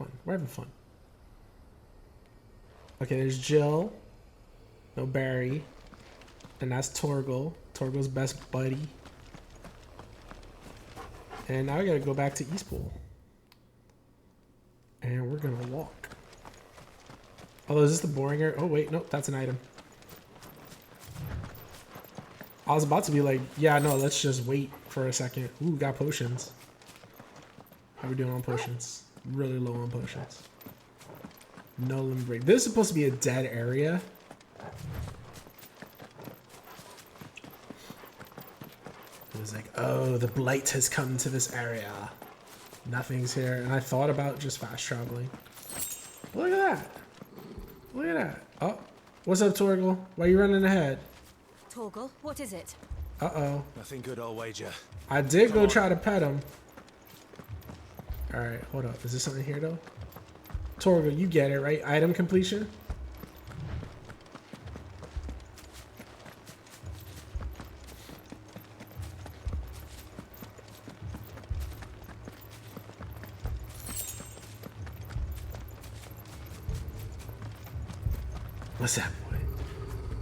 fun. We're having fun. Okay, there's Jill. No Barry. And that's Torgal. Torgal's best buddy. And now we gotta go back to Eastpool. And we're gonna walk. Although, is this the boring area? Oh, wait, nope, that's an item. I was about to be like, yeah, no, let's just wait for a second. Ooh, got potions. How are we doing on potions? Really low on potions. No limit break. This is supposed to be a dead area. It was like, oh, the blight has come to this area. Nothing's here. And I thought about just fast traveling. Look at that. Look at that. Oh, what's up, Torgal? Why are you running ahead? Torgal, what is it? Uh-oh. Nothing good, I'll wager. I did go try to pet him. Alright, hold up. Is this something here, though? Torgal, you get it, right? Item completion? What's that, boy?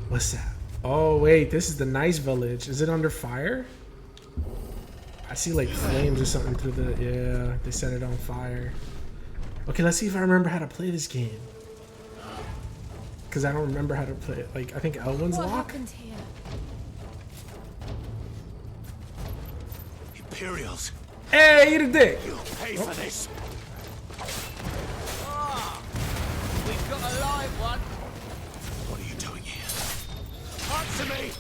What's that? Oh, wait. This is the nice village. Is it under fire? I see, like, flames or something through the... Yeah, they set it on fire. Okay, let's see if I remember how to play this game. Because I don't remember how to play it. Like, I think L1's What lock? happened here? Imperials. Hey, eat a dick! You'll pay for this. We've got a live one. What are you doing here? Answer me!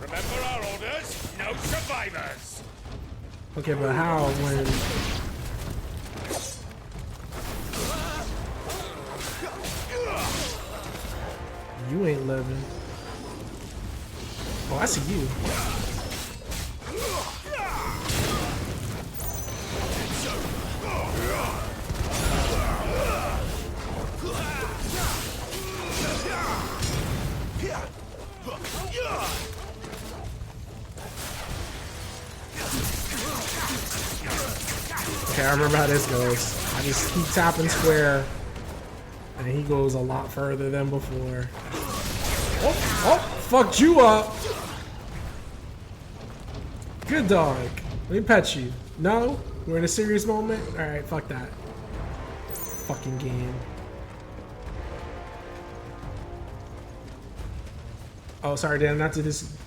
Remember our orders? No survivors! Okay, but how when... You ain't living. Oh, I see you. Okay, I remember how this goes. I just keep tapping square, and he goes a lot further than before. Oh, fucked you up. Good dog. Let me pet you. No? We're in a serious moment? Alright, fuck that. Fucking game. Oh, sorry, Dan, not to this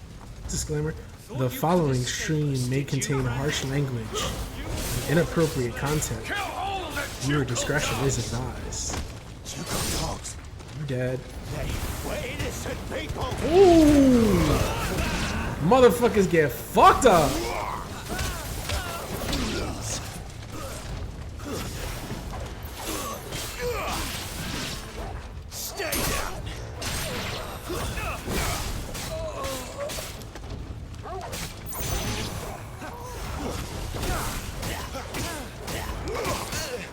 disclaimer. The following stream may contain harsh language and inappropriate content. Viewer discretion is advised. You got dogs. You dead. They were innocent people. Ooh! Motherfuckers get fucked up! Stay down.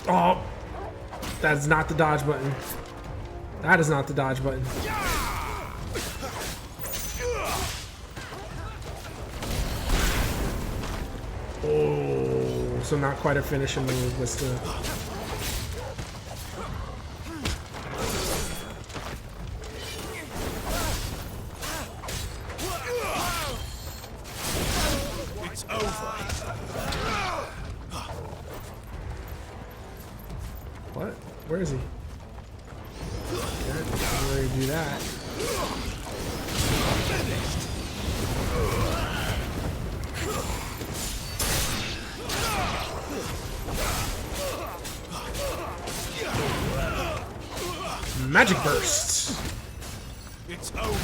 Oh! That's not the dodge button. That is not the dodge button. Oh, so not quite a finishing move, but still. It's over. What? Where is he? Can't really do that. Magic burst. It's over.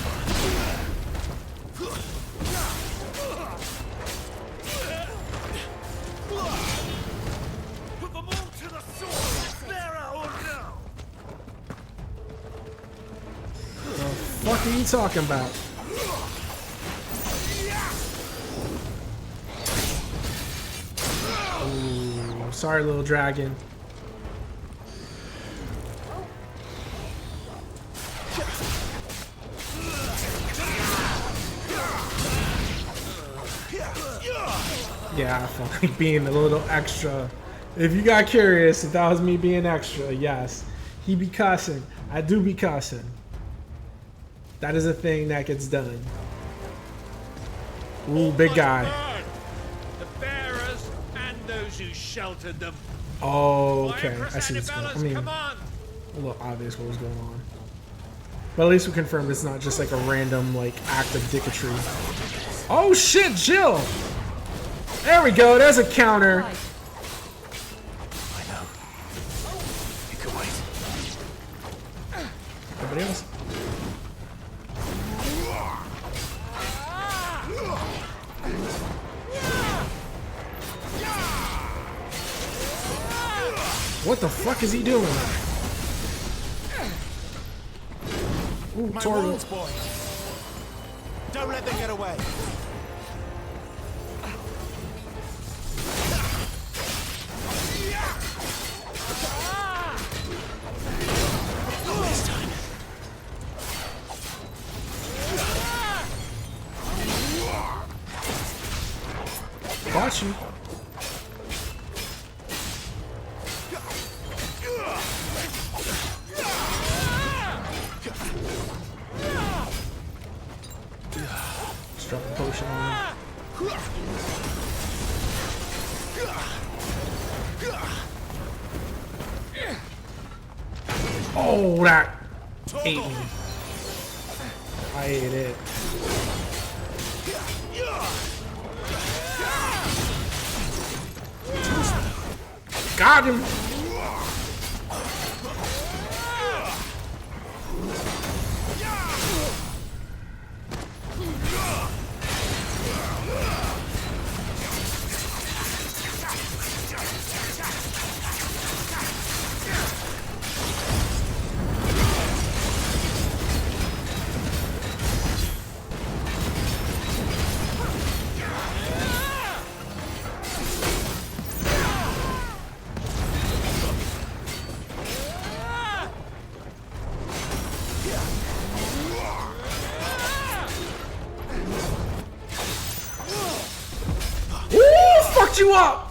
Put them all to the sword! Bearer or no! The fuck are you talking about? Ooh, sorry, little dragon. Yeah, I feel like being a little extra. If you got curious, if that was me being extra, yes. He be cussing. I do be cussing. That is a thing that gets done. Ooh, big guy. Burn. The bearers and those who sheltered them. Oh, okay. Fire I see what's going on. I Annabellas, mean, come on. a little obvious what was going on. But at least we confirmed it's not just like a random like act of dicketry. Oh shit, Jill! There we go, there's a counter. I know. You can wait. Anybody else? What the fuck is he doing? Ooh, My Tori. wolves, boy. Don't let them get away. Not this time. Got you. Just drop the potion on him. Oh, that ate me. I ate it. Got him. Ooh, fucked you up.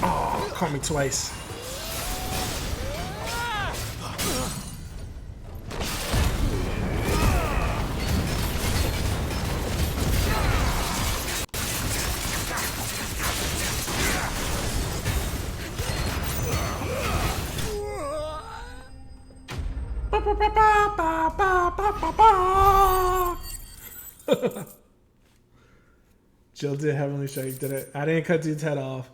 Oh, caught me twice. Jill did Heavenly Strike, did it? I didn't cut dude's head off.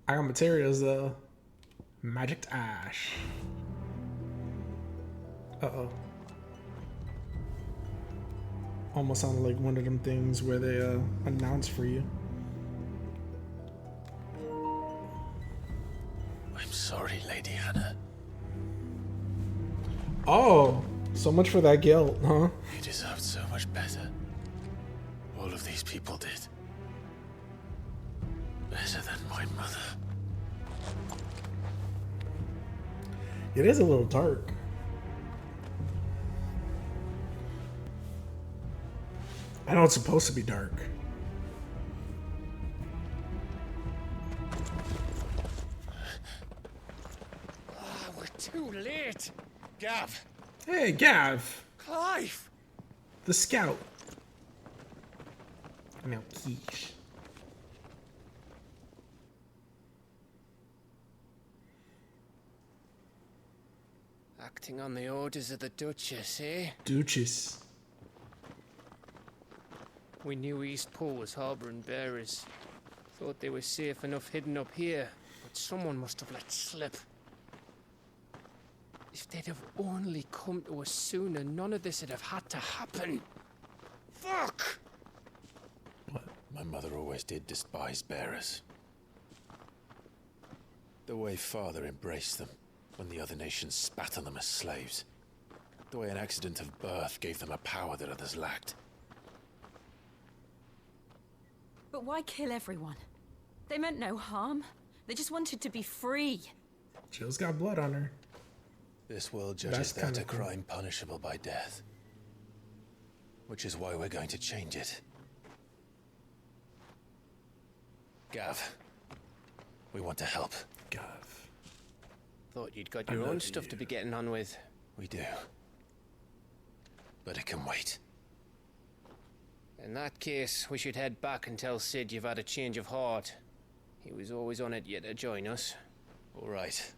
I got materials though. Magic Ash. Uh-oh. Almost sounded like one of them things where they announce for you. I'm sorry, Lady Hannah. Oh, so much for that guilt, huh? You deserved so much better. All of these people did. Better than my mother. It is a little dark. I know it's supposed to be dark. Ah, we're too late. Gav! Hey, Gav, Clive! the scout. Now, quiche. Acting on the orders of the Duchess, eh? Duchess. We knew East Pool was harbouring bearers. Thought they were safe enough hidden up here, but someone must have let slip. If they'd have only come to us sooner, none of this would have had to happen. Fuck! My mother always did despise bearers. The way Father embraced them when the other nations spat on them as slaves. The way an accident of birth gave them a power that others lacked. But why kill everyone? They meant no harm. They just wanted to be free. Jill's got blood on her. This world That's judges that kinda a cool. crime punishable by death. Which is why we're going to change it. Gav, we want to help. Gav. Thought you'd got I your own love stuff to you. be getting on with. We do. But it can wait. In that case, we should head back and tell Sid you've had a change of heart. He was always on it yet to join us. All right.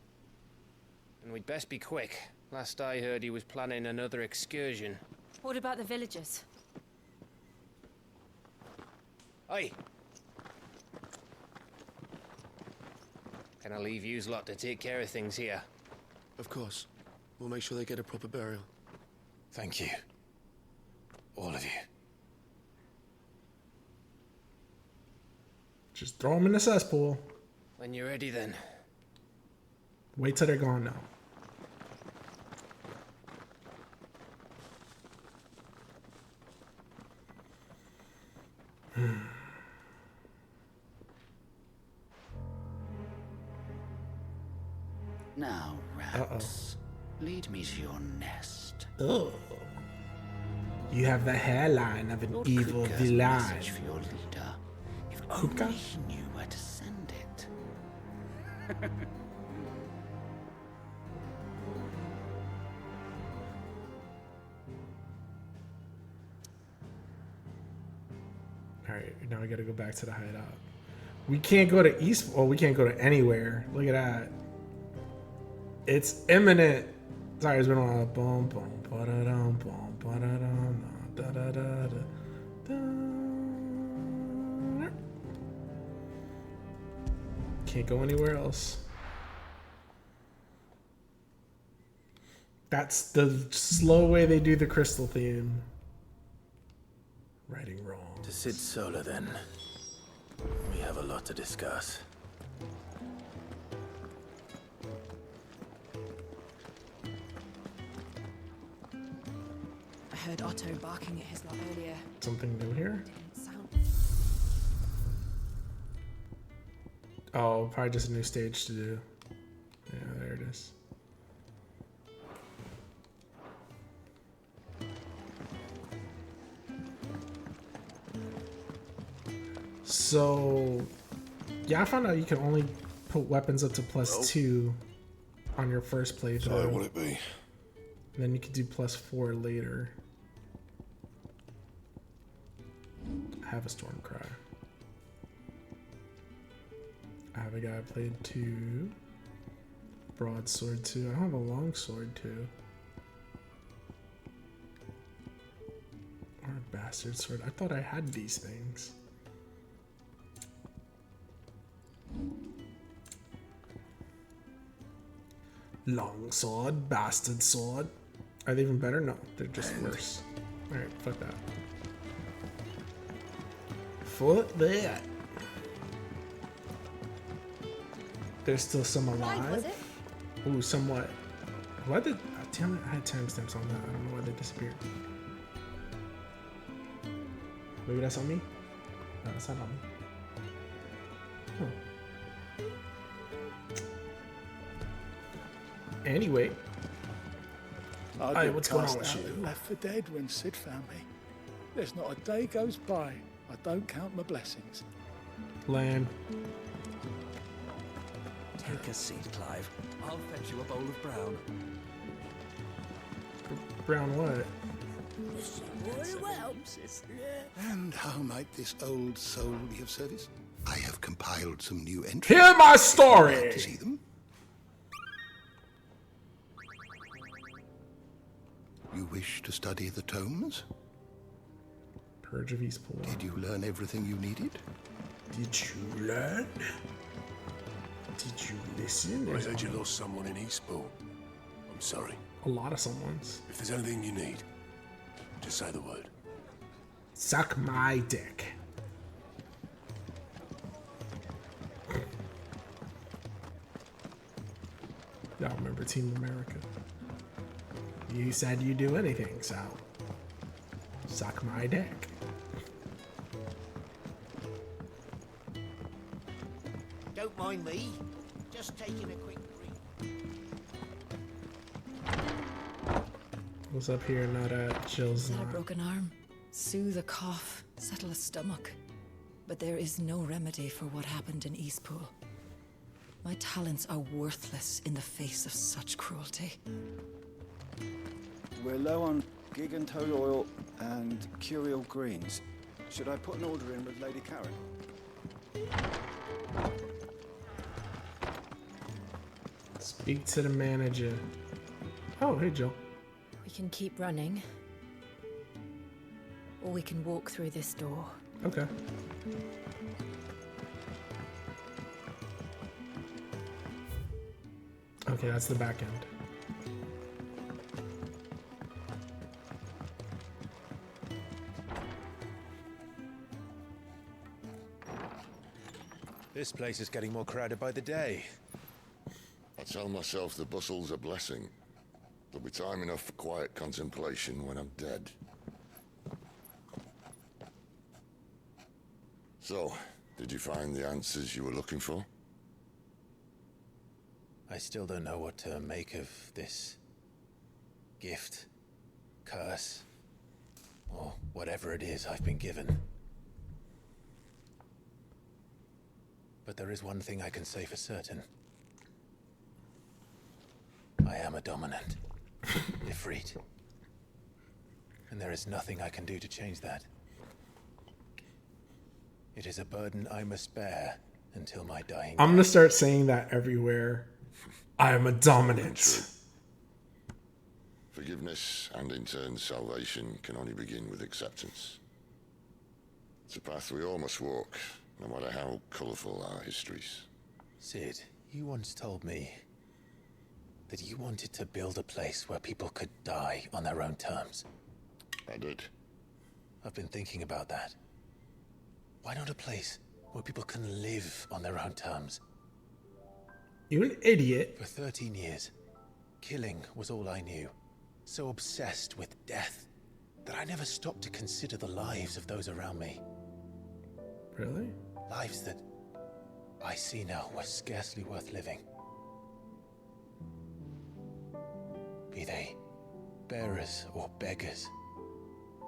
And we'd best be quick. Last I heard, he was planning another excursion. What about the villagers? Aye. Can I leave yous lot to take care of things here? Of course. We'll make sure they get a proper burial. Thank you. All of you. Just throw them in the cesspool. When you're ready, then. Wait till they're gone now. Now, rats, lead me to your nest. Oh. You have the hairline of an Lord evil Kupka's villain. message for your leader. If Kupka? only he knew where to send it. Alright, now we gotta go back to the hideout. We can't go to East. Oh, we can't go to anywhere. Look at that. It's imminent. Sorry, it's been a while. Boom, boom, ba-da-dum, boom, ba-da-dum, da-da-da-da, da. Can't go anywhere else. That's the slow way they do the crystal theme. Righting wrong. To Sid Solar, then. We have a lot to discuss. I heard Otto barking at his lot earlier. Something new here? Didn't sound. Oh, probably just a new stage to do. Yeah, there it is. So, yeah, I found out you can only put weapons up to +2 on your first playthrough. Would it be? And then you can do +4 later. I have a Stormcry. I have a guy I played 2. Broadsword 2. I have a longsword 2. Or a bastard sword. I thought I had these things. Longsword, bastard sword. Are they even better? No, they're just worse. Alright, fuck that. Fuck that. There's still some alive. Ooh, somewhat. Why did? Damn it! I had timestamps on that. I don't know why they disappeared. Maybe that's on me. No, that's not on me. Huh. Anyway, hey, what's going on with you? Left for dead when Sid found me. There's not a day goes by I don't count my blessings. Lamb. Take a seat, Clive. I'll fetch you a bowl of brown. Brown what? And how might this old soul be of service? I have compiled some new entries. Hear my Glad to story! see them. You wish to study the tomes? Purge of Eastpool. Did you learn everything you needed? Did you learn? Did you listen? I There's heard you lost someone in Eastpool. I'm sorry. a lot of someone's. If there's anything you need, just say the word. Suck my dick. Y'all remember Team America? You said you'd do anything, so suck my dick. Don't mind me. Just taking a quick breathe. What's up here? Not at Jill's. Set a Not. broken arm, soothe a cough, settle a stomach. But there is no remedy for what happened in Eastpool. My talents are worthless in the face of such cruelty. We're low on gig and toad oil and curial greens. Should I put an order in with Lady Karen? Speak to the manager. Oh, hey, Jill. We can keep running. Or we can walk through this door. Okay. Okay, that's the back end. This place is getting more crowded by the day. I tell myself the bustle's a blessing. There'll be time enough for quiet contemplation when I'm dead. So, did you find the answers you were looking for? I still don't know what to make of this gift, curse, or whatever it is I've been given. But there is one thing I can say for certain. I am a dominant, Ifrit. And there is nothing I can do to change that. It is a burden I must bear until my dying I'm gonna start saying that everywhere. I am a dominant. Forgiveness and in turn salvation can only begin with acceptance. It's a path we all must walk, no matter how colourful our histories. Sid, you once told me that you wanted to build a place where people could die on their own terms. I did. I've been thinking about that. Why not a place where people can live on their own terms? You an idiot. For 13 years, killing was all I knew. So obsessed with death that I never stopped to consider the lives of those around me. Really? Lives that I see now were scarcely worth living. Be they bearers or beggars,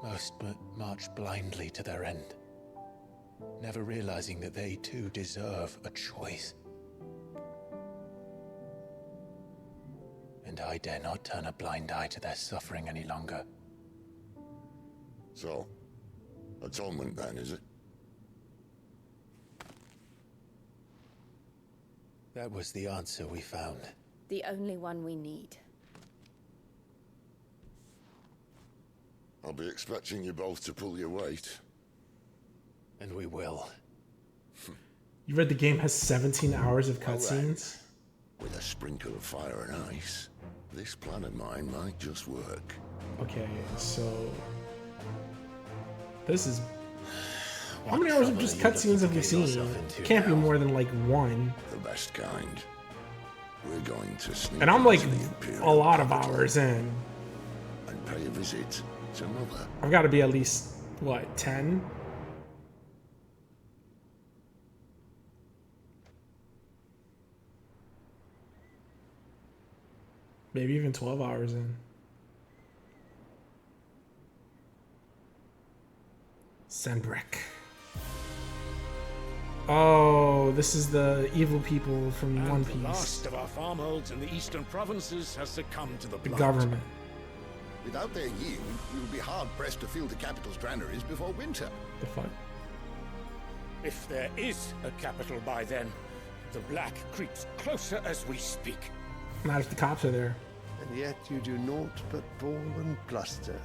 most march blindly to their end, never realizing that they too deserve a choice. And I dare not turn a blind eye to their suffering any longer. So, atonement then, is it? That was the answer we found. The only one we need. I'll be expecting you both to pull your weight. And we will. You read the game has 17 hours of cutscenes? With a sprinkle of fire and ice, this plan of mine might just work. Okay, so this is how many hours of just cutscenes have we seen? Can't be more than like one. The best kind. We're going to sneak And I'm like into the Imperial a lot of capital hours in. and pay a visit to Mother. I've got to be at least what, 10? Maybe even 12 hours in. Senbrick. Oh, this is the evil people from And One the Piece. last of our farmholds in the eastern provinces has succumbed to the The blight. government. Without their yield, you will be hard-pressed to fill the capital's granaries before winter. The fuck? If there is a capital by then, the black creeps closer as we speak. Not if the cops are there. And yet you do naught but ball and bluster.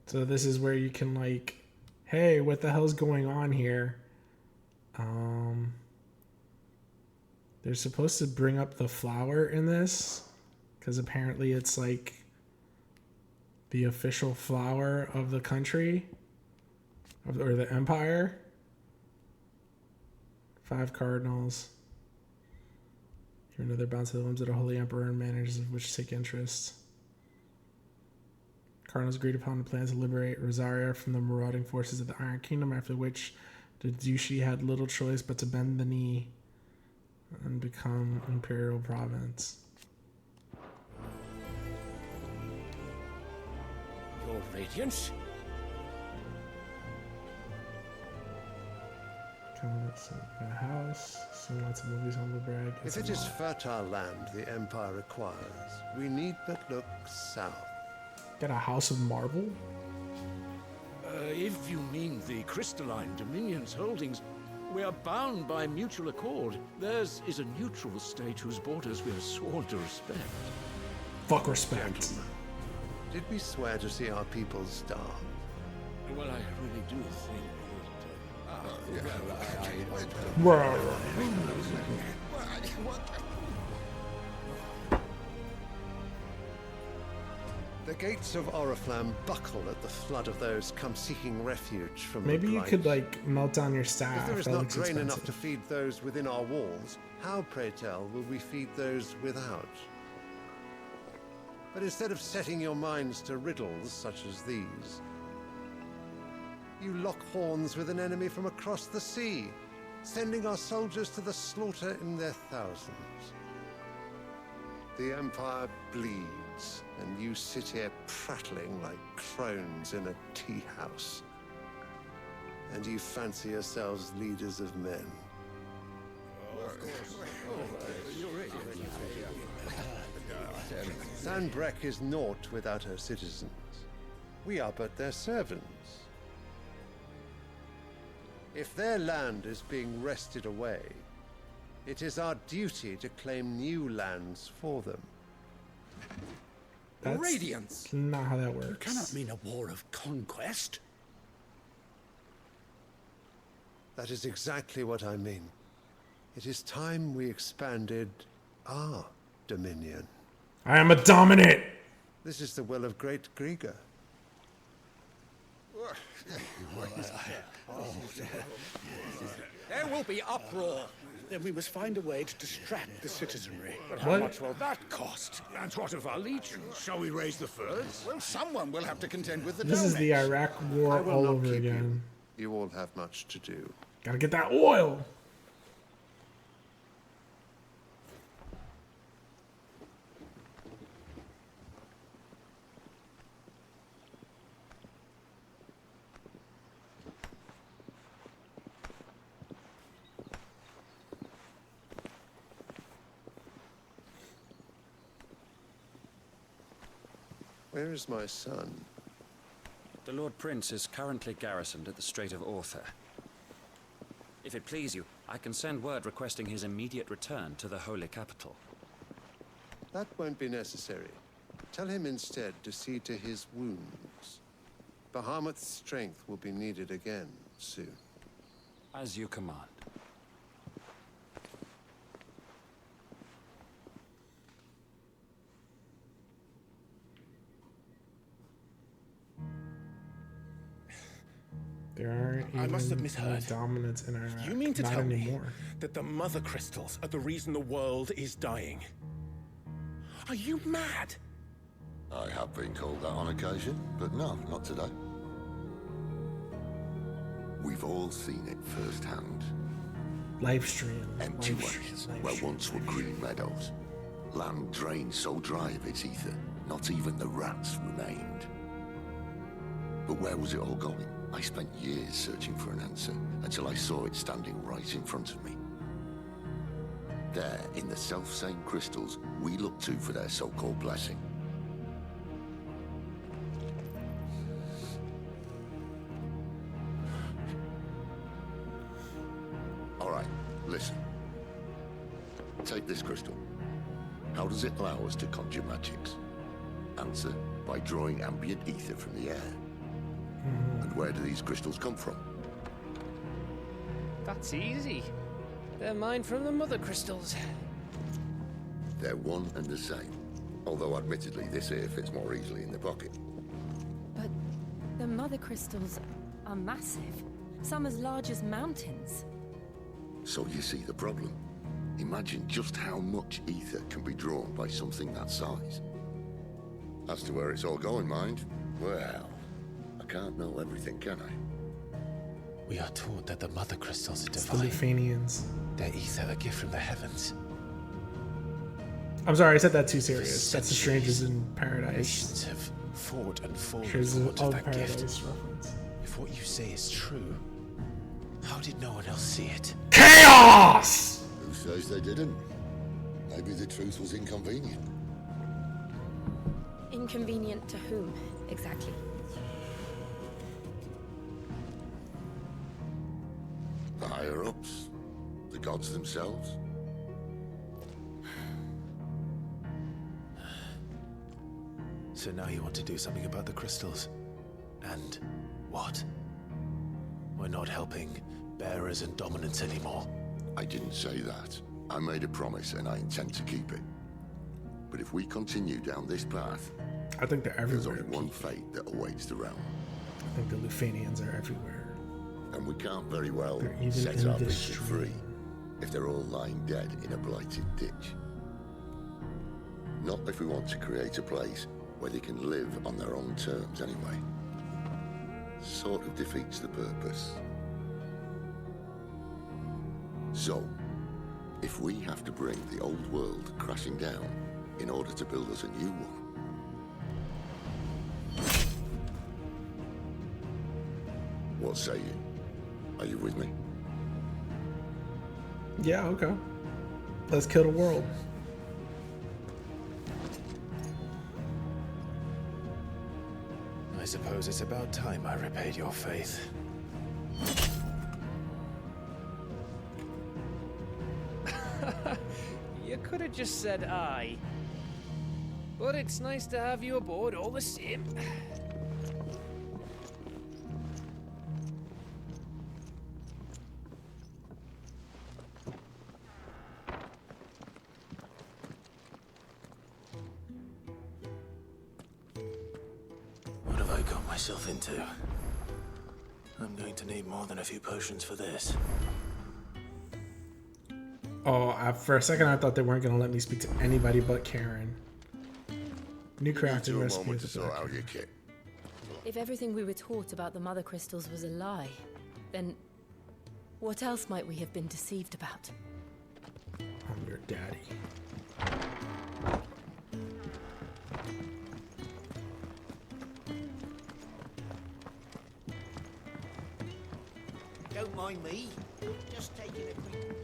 So this is where you can like, hey, what the hell's going on here? They're supposed to bring up the flower in this because apparently it's like the official flower of the country or the empire. 5 cardinals. Give another bounce to the limbs of the Holy Emperor and managers of which take interest. Cardinals agreed upon the plan to liberate Rosaria from the marauding forces of the Iron Kingdom, after which the duchy had little choice but to bend the knee and become imperial province. Your Radiance? A house, some lots of movies on the brag. If it is fertile land the Empire requires, we need but look south. Got a house of marble? If you mean the crystalline Dominion's holdings, we are bound by mutual accord. Theirs is a neutral state whose borders we are sworn to respect. Fuck respect. Gentlemen, did we swear to see our people starve? Well, I really do think that... The gates of Oriflamme buckle at the flood of those come seeking refuge from Maybe the you blight. could like melt down your staff. If there is That not looks grain enough expensive. to feed those within our walls, how, pray tell, will we feed those without? But instead of setting your minds to riddles such as these, you lock horns with an enemy from across the sea, sending our soldiers to the slaughter in their thousands. The Empire bleeds, and you sit here prattling like crones in a tea house. And you fancy yourselves leaders of men. Sandbreck is naught without her citizens. We are but their servants. If their land is being wrested away, it is our duty to claim new lands for them. That's Radiance! not how that You works. cannot mean a war of conquest. That is exactly what I mean. It is time we expanded our dominion. I am a dominant! This is the will of great Grieger. There will be uproar. Then we must find a way to distract the citizenry. But how much will that cost? And what of our legions? Shall we raise the furs? Well, someone will have to contend with the This is the Iraq War I will all not over keep again. You all have much to do. Gotta get that oil! Where is my son? The Lord Prince is currently garrisoned at the Strait of Orther. If it please you, I can send word requesting his immediate return to the Holy Capital. That won't be necessary. Tell him instead to see to his wounds. Bahamut's strength will be needed again soon. As you command. There aren't I must have even misheard. dominants in Iraq. You mean to Not tell anymore. me that the mother crystals are the reason the world is dying? Are you mad? I have been called that on occasion, but no, not today. We've all seen it firsthand. Live stream. Empty live waves stream, live where stream. once were green meadows. Land drained so dry of its ether, not even the rats remained. But where was it all going? I spent years searching for an answer, until I saw it standing right in front of me. There, in the self-same crystals we look to for their so-called blessing. All right, listen. Take this crystal. How does it allow us to conjure magics? Answer, by drawing ambient ether from the air. And where do these crystals come from? That's easy. They're mined from the mother crystals. They're one and the same. Although admittedly this here fits more easily in the pocket. But the mother crystals are massive. Some as large as mountains. So you see the problem. Imagine just how much ether can be drawn by something that size. As to where it's all going, mind, well, I can't know everything, can I? We are taught that the mother crystals are It's the divine. Lufanians. Their ether a gift from the heavens. I'm sorry, I said that too serious. That's the Strangers in Paradise. Nations have fought and fallen Strangers for want of that Paradise gift. reference. If what you say is true, how did no one else see it? Chaos! Who says they didn't? Maybe the truth was inconvenient. Inconvenient to whom, exactly? The higher-ups? The gods themselves? So now you want to do something about the crystals. And what? We're not helping bearers and dominants anymore. I didn't say that. I made a promise and I intend to keep it. But if we continue down this path, I think they're there's everywhere. only one fate that awaits the realm. I think the Lufanians are everywhere. And we can't very well They're even set in our this vision stream. free if they're all lying dead in a blighted ditch. Not if we want to create a place where they can live on their own terms anyway. Sort of defeats the purpose. So, if we have to bring the old world crashing down in order to build us a new one, what say you? Are you with me? Yeah, okay. Let's kill the world. I suppose it's about time I repaid your faith. You could have just said aye. But it's nice to have you aboard all the same. What have I got myself into? I'm going to need more than a few potions for this. Oh, for a second I thought they weren't going to let me speak to anybody but Karen. New crafting recipe. To sort out your kit. If everything we were taught about the mother crystals was a lie, then what else might we have been deceived about? I'm your daddy. Don't mind me. Just taking a quick...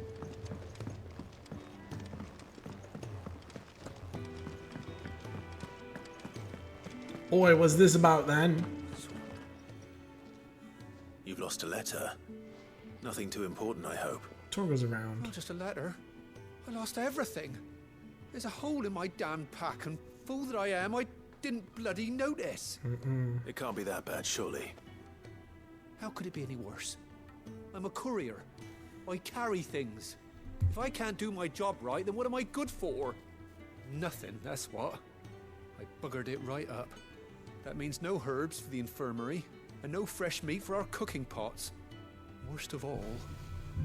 Boy, what's this about then? You've lost a letter. Nothing too important, I hope. Torgo's around. Not just a letter. I lost everything. There's a hole in my damn pack, and fool that I am, I didn't bloody notice. It can't be that bad, surely. How could it be any worse? I'm a courier. I carry things. If I can't do my job right, then what am I good for? Nothing, that's what. I buggered it right up. That means no herbs for the infirmary, and no fresh meat for our cooking pots. Worst of all,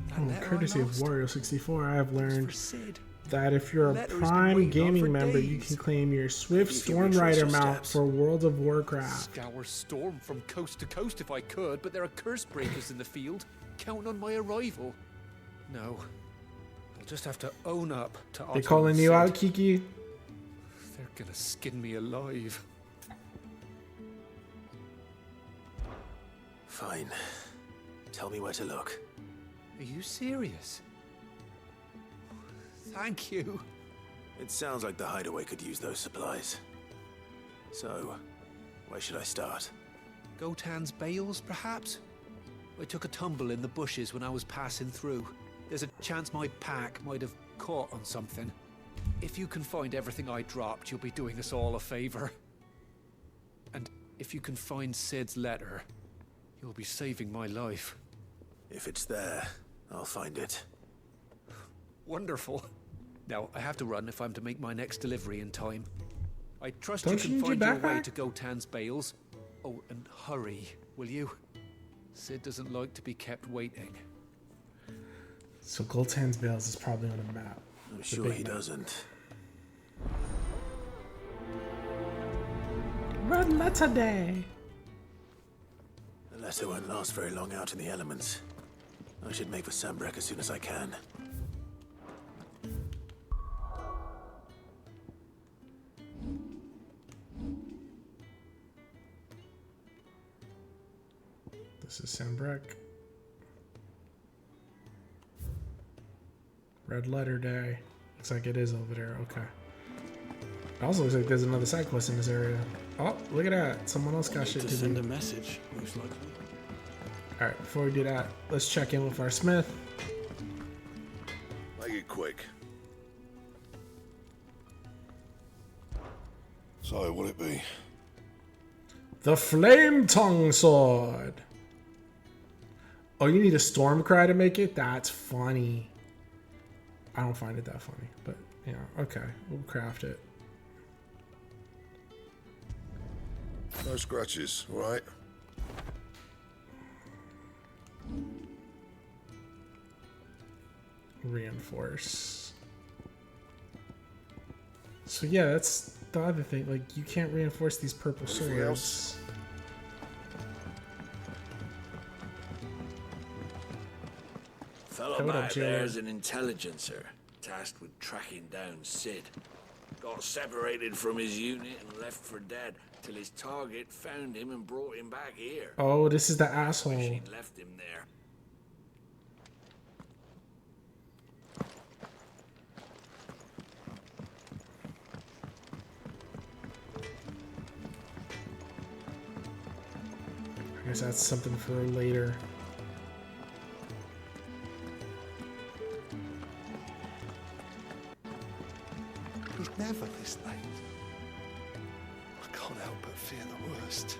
that Oh, letter I courtesy of lost. Wario64, I have learned for Sid. that if you're a Letter he's been Prime waiting on gaming for member, you days. can claim your Swift If you Storm retrace Rider your mount steps. for World of Warcraft. Scour storm from coast to coast if I could, but there are curse breakers in the field, counting on my arrival. No. I'll just have to own up to They Otto calling and you Sid. out, Kiki? They're gonna skin me alive. Fine. Tell me where to look. Are you serious? Thank you. It sounds like the hideaway could use those supplies. So, where should I start? Gotan's bales, perhaps? I took a tumble in the bushes when I was passing through. There's a chance my pack might have caught on something. If you can find everything I dropped, you'll be doing us all a favor. And if you can find Sid's letter, you'll be saving my life. If it's there, I'll find it. Wonderful. Now, I have to run if I'm to make my next delivery in time. I trust Don't you you can need find your your way backpack? to Gotan's bales. Oh, and hurry, will you? Sid doesn't like to be kept waiting. So Goltan's Bales is probably on the map. I'm The sure big he map. doesn't. Red Letter Day. The letter won't last very long out in the elements. I should make for Sambrek as soon as I can. This is Sambrek. Red Letter Day. Looks like it is over there. Okay. It also looks like there's another side quest in this area. Oh, look at that. Someone else got shit to send do. a message, most likely. Alright, before we do that, let's check in with our smith. Make it quick. So, what'll it be? The Flame Tongue Sword. Oh, you need a storm cry to make it? That's funny. I don't find it that funny, but yeah, okay. We'll craft it. No scratches, right? Reinforce. So yeah, that's the other thing. Like, you can't reinforce these purple Anything swords. else? Fellow Hold up, mate Jailer. there's an intelligencer tasked with tracking down Sid. Got separated from his unit and left for dead till his target found him and brought him back here. Oh, this is the Wish asshole. he'd left him there. I guess that's something for later. He's never this late. I can't help but fear the worst.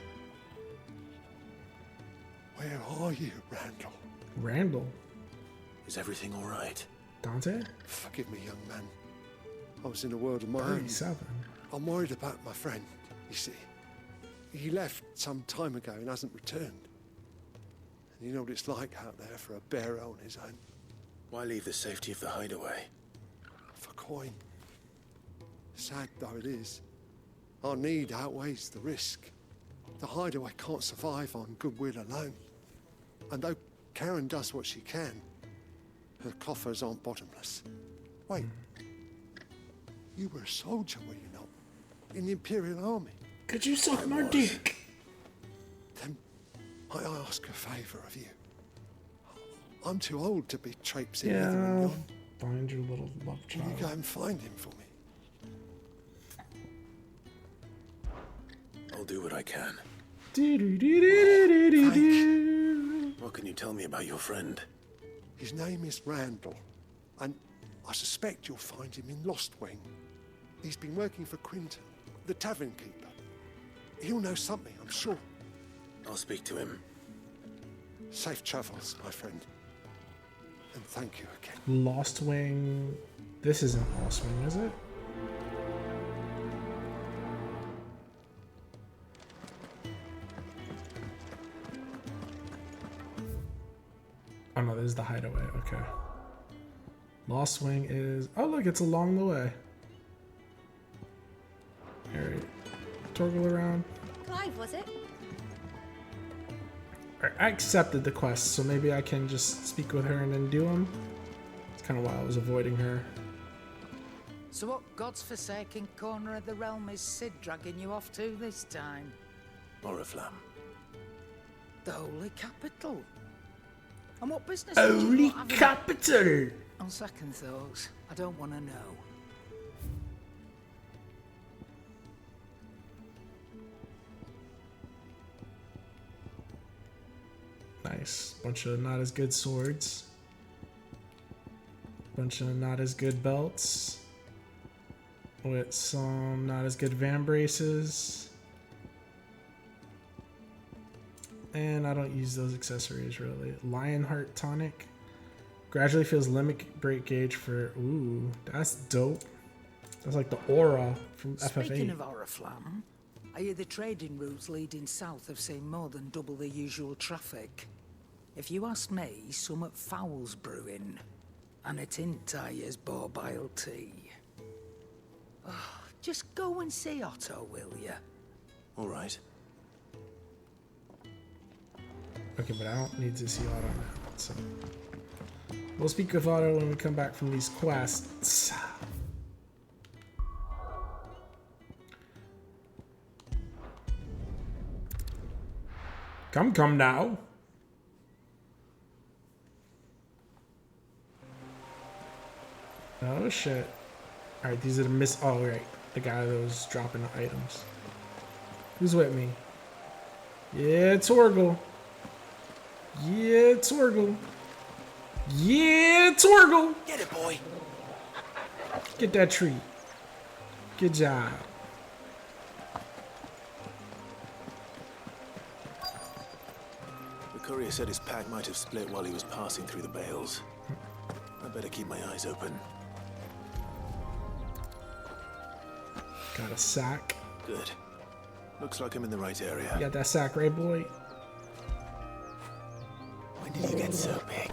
Where are you, Randall? Randall? Is everything all right? Dante? Forgive me, young man. I was in a world of my own. 37. I'm worried about my friend, you see. He left some time ago and hasn't returned. And you know what it's like out there for a bearer on his own. Why leave the safety of the hideaway? For coin. Sad though it is, our need outweighs the risk. The hideaway can't survive on goodwill alone. And though Karen does what she can, her coffers aren't bottomless. Wait, you were a soldier, were you not? In the Imperial Army? Could you suck my dick? Then I ask a favour of you. I'm too old to be traipsing hither and Yeah. yon. Find your little love Can you child. go and find him for me? I'll do what I can. What can you tell me about your friend? His name is Randall, and I suspect you'll find him in Lost Wing. He's been working for Quinton, the tavern keeper. He'll know something, I'm sure. I'll speak to him. Safe travels, my friend. And thank you again. Lost Wing. This isn't Lost Wing, is it? Oh no, this is the hideaway. Okay. Lost Wing is. Oh look, it's along the way. Alright. Toggle around. Clive, was it? Alright, I accepted the quest, so maybe I can just speak with her and then do them. It's kind of why I was avoiding her. So what God's forsaken corner of the realm is Sid dragging you off to this time? Oriflamme. The Holy Capital. And what business Holy not having Capital! On second thoughts, I don't want to know. Nice. Bunch of not as good swords. Bunch of not as good belts. With some not as good van braces. And I don't use those accessories really. Lionheart tonic. Gradually feels limit break gauge for. Ooh, that's dope. That's like the aura from FF8. Speaking of Oriflamme, I hear the trading routes leading south have seen more than double the usual traffic. If you ask me, somewhat foul's brewing. and a tintyre's borbile tea. Oh, just go and see Otto, will you? All right. Okay, but I don't need to see Otto now, so we'll speak with Otto when we come back from these quests. Come now. Oh shit. Alright, these are the oh right. The guy that was dropping the items. Who's with me? Yeah, Torgal. Yeah, Torgal. Yeah, Torgal. Get it, boy. Get that tree. Good job. The courier said his pack might have split while he was passing through the bales. I better keep my eyes open. Got a sack. Good. Looks like I'm in the right area. You got that sack, right, boy? When did you get so big?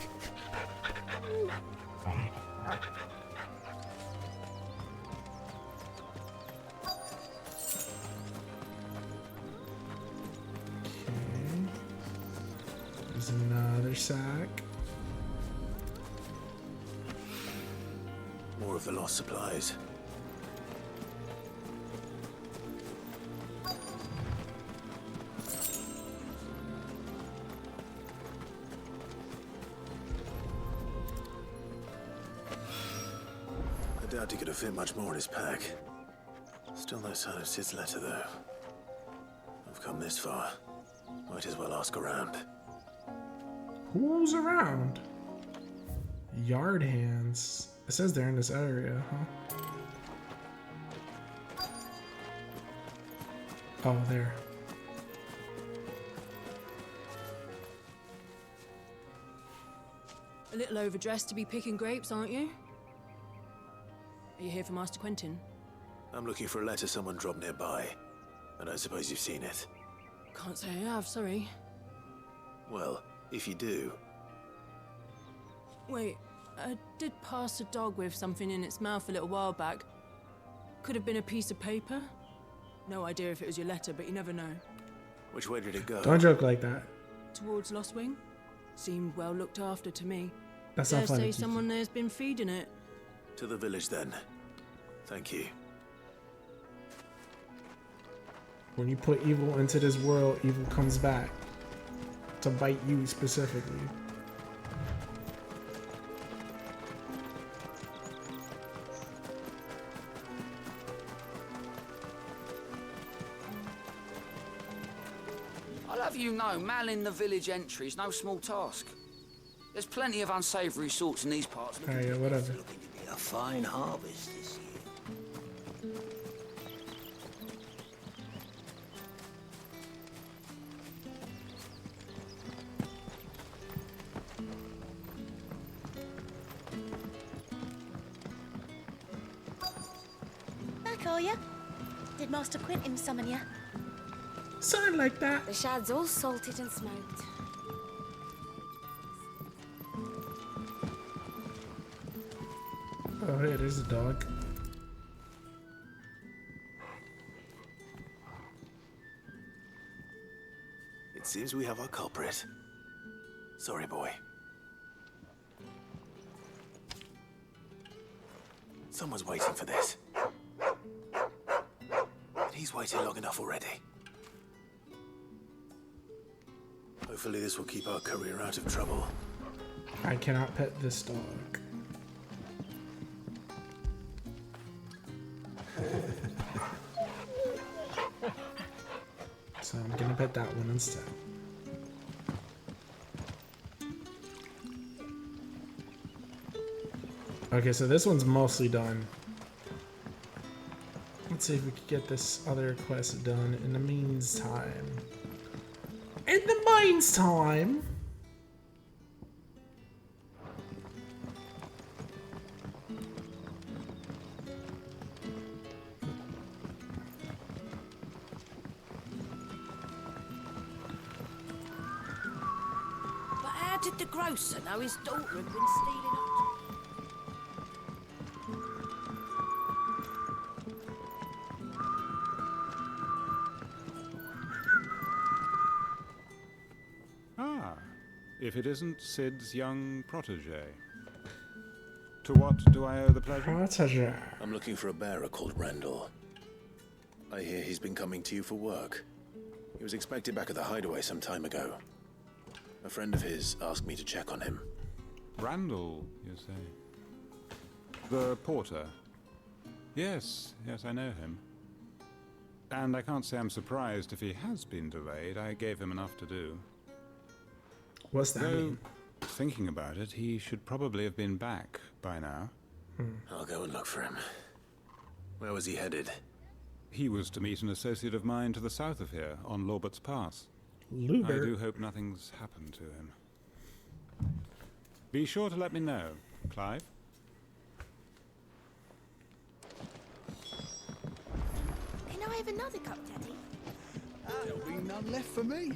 There's another sack. More of the lost supplies. I doubt he could have fit much more in his pack. Still no sign of Sid's letter, though. I've come this far. Might as well ask around. Who's around? Yard hands. It says they're in this area, huh? Oh, there. A little overdressed to be picking grapes, aren't you? Are you here for Master Quentin? I'm looking for a letter someone dropped nearby. I don't suppose you've seen it. Can't say I have, sorry. Well, if you do... Wait, I did pass a dog with something in its mouth a little while back. Could have been a piece of paper. No idea if it was your letter, but you never know. Which way did it go? Don't joke like that. Towards Lost Wing? Seemed well looked after to me. That's not funny. Dare say someone there's been feeding it. To the village, then. Thank you. When you put evil into this world, evil comes back. To bite you specifically. I'll have you know, manning the village entry is no small task. There's plenty of unsavoury sorts in these parts. Alright, yeah, whatever. A fine harvest this year. Back, are you? Did Master Quentin summon you? Something like that. The shad's all salted and smoked. Oh, hey, there's a dog. It seems we have our culprit. Sorry, boy. Someone's waiting for this. But he's waited long enough already. Hopefully this will keep our courier out of trouble. I cannot pet this dog. So I'm gonna pet that one instead. Okay, so this one's mostly done. Let's see if we can get this other quest done in the meantime. In the meantime... But how did the grocer know his daughter had been stealing up? if it isn't Sid's young protege. To what do I owe the pleasure? Protege. I'm looking for a bearer called Randall. I hear he's been coming to you for work. He was expected back at the hideaway some time ago. A friend of his asked me to check on him. Randall, you say? The porter? Yes, I know him. And I can't say I'm surprised if he has been delayed. I gave him enough to do. What's that mean? Thinking about it, he should probably have been back by now. I'll go and look for him. Where was he headed? He was to meet an associate of mine to the south of here, on Lorbert's Pass. Lubert? I do hope nothing's happened to him. Be sure to let me know, Clive. Can I have another cup, Daddy? There'll be none left for me.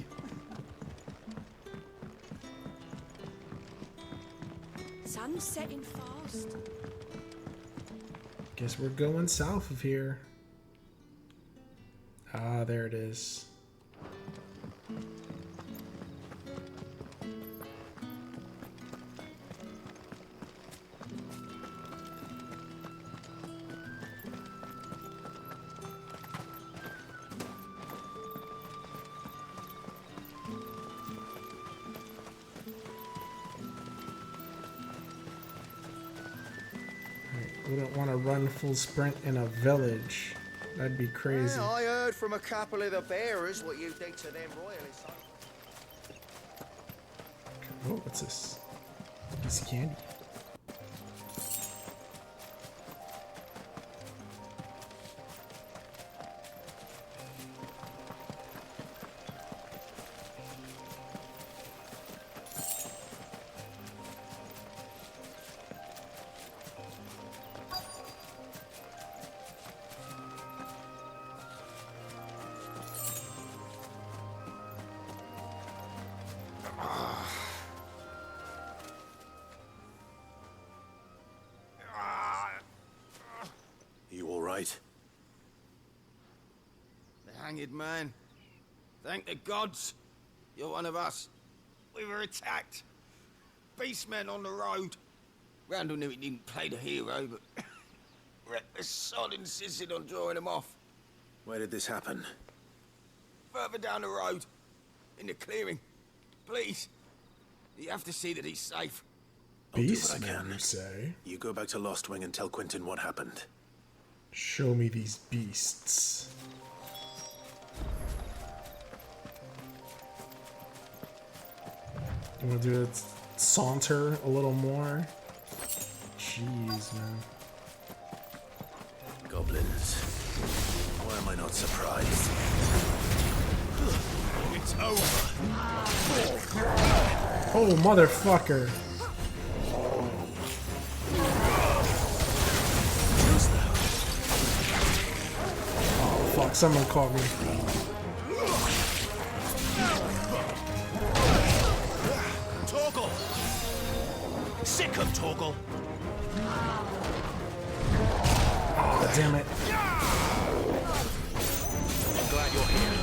Sun's setting fast. Guess we're going south of here. Ah, there it is. We don't want to run full sprint in a village. That'd be crazy. Well, I heard from a couple of the bearers what you did to them royalists. Oh, what's this? Piece of candy. You all right? The hanged man. Thank the gods. You're one of us. We were attacked. Beastmen on the road. Randall knew he didn't play the hero, but reckless sod insisted on drawing him off. Where did this happen? Further down the road. In the clearing. Please. You have to see that he's safe. I'll do what I Beastmen, can. you say? You go back to Lost Wing and tell Quentin what happened. Show me these beasts. You want to do it saunter a little more? Jeez, man. Goblins. Why am I not surprised? It's over. Oh, motherfucker. Oh, fuck. Someone caught me. Torgal! Sick of Torgal! Oh, damn it. I'm glad you're here.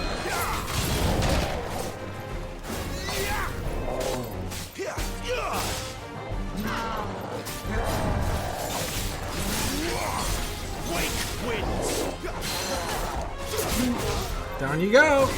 Wake wins! Down you go.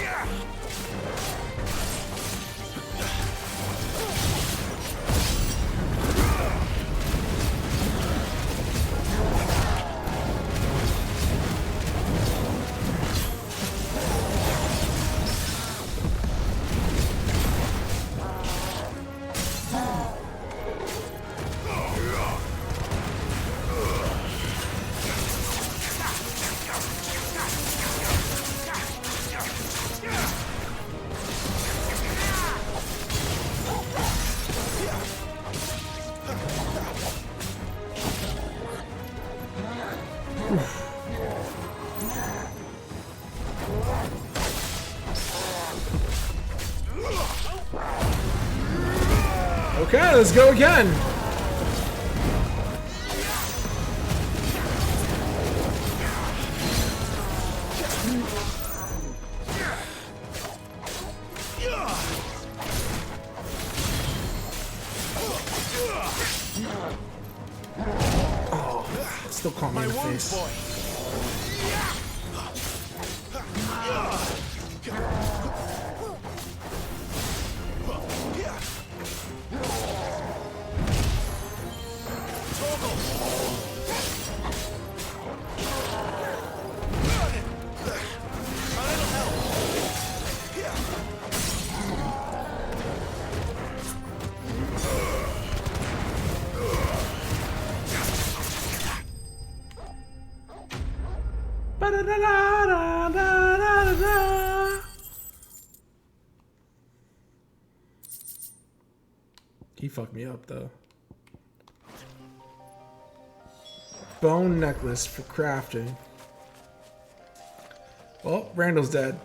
Okay, let's go again. caught me in the face. He fucked me up though. Bone necklace for crafting. Well, Randall's dead.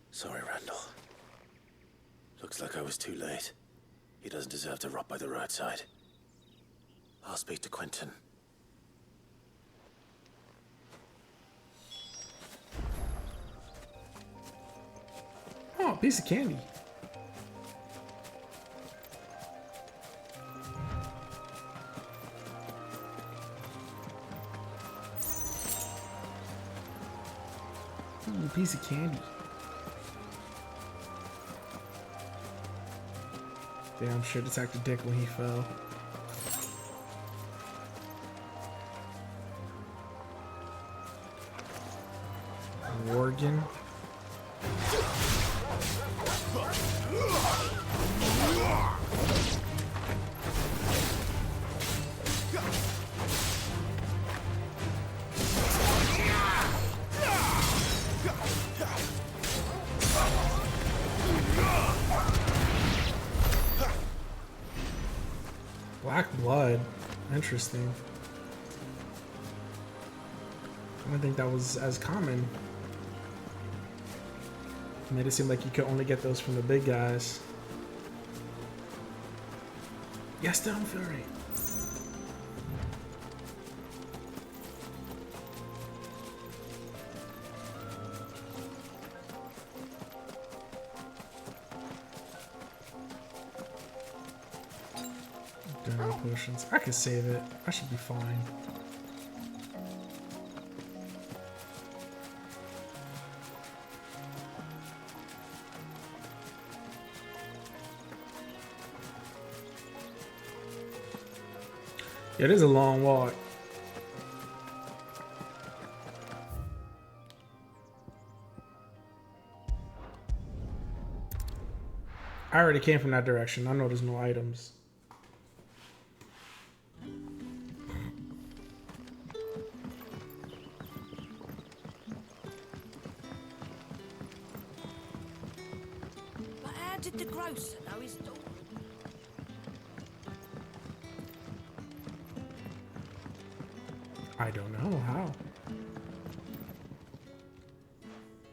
Sorry, Randall. Looks like I was too late. He doesn't deserve to rot by the roadside. I'll speak to Quentin. Oh, a piece of candy. Ooh, a piece of candy. Damn, sure attacked the dick when he fell. Worgen. Black blood. Interesting. I don't think that was as common. Made it seem like you could only get those from the big guys. Yes, don't feel right. Potions. I can save it. I should be fine. Yeah, it is a long walk. I already came from that direction. I know there's no items. But how did the grocer know his daughter? I don't know how.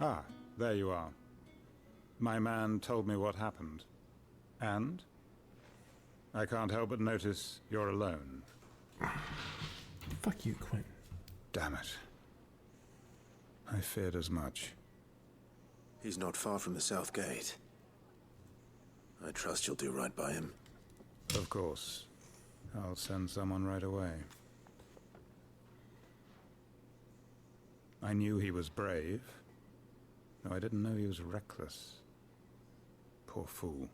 Ah, there you are. My man told me what happened. And? I can't help but notice you're alone. Fuck you, Quentin. Damn it. I feared as much. He's not far from the south gate. I trust you'll do right by him. Of course. I'll send someone right away. I knew he was brave, though I didn't know he was reckless. Poor fool.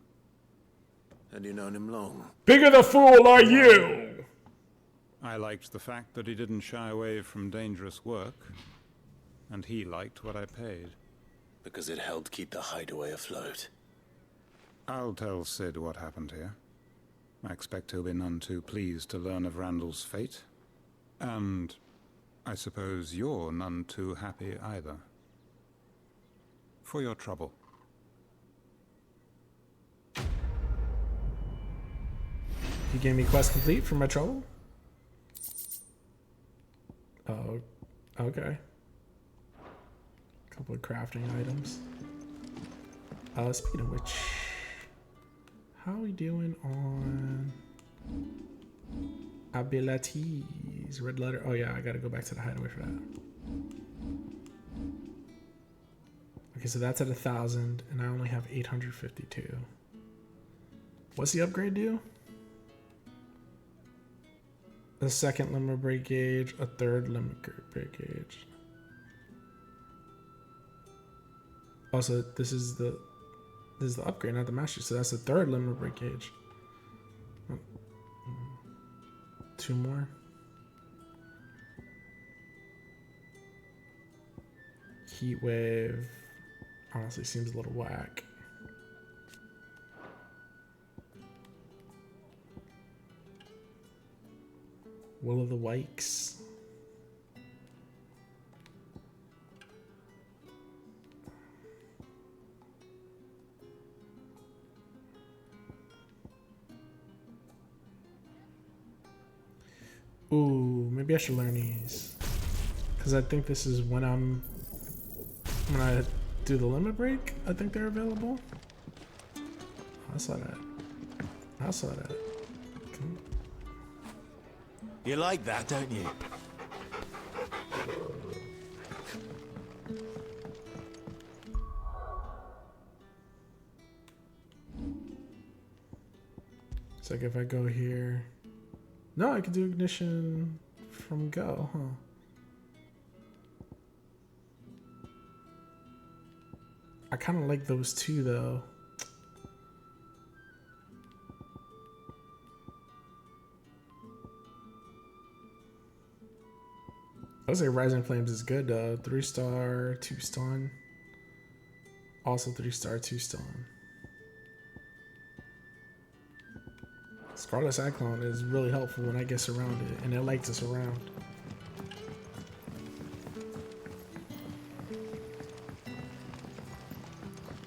And you known him long? Bigger the fool are you! I liked the fact that he didn't shy away from dangerous work, and he liked what I paid. Because it helped keep the hideaway afloat. I'll tell Sid what happened here. I expect he'll be none too pleased to learn of Randall's fate. And I suppose you're none too happy either. For your trouble. You gave me quest complete for my trouble? Oh, okay. Couple of crafting items. Speaking of which, how are we doing on abilities? Red letter. Oh yeah, I gotta go back to the hideaway for that. Okay, so that's at 1,000, and I only have 852. What's the upgrade do? A second limit break gauge, a third limit break gauge. Also, this is the upgrade, not the master. So that's the third limit break gauge. Oh. 2 more. Heat wave honestly seems a little whack. Will of the Wikes. Ooh, maybe I should learn these. Because I think this is when I do the limit break, I think they're available. I saw that. I saw that. Come. You like that, don't you? It's like if I go here. No, I could do ignition from go, huh? I kind of like those two, though. I would say Rising Flames is good, though. 3-star, 2-stun. Also 3-star, 2-stun. Scarlet Cyclone is really helpful when I get surrounded, and it likes us around.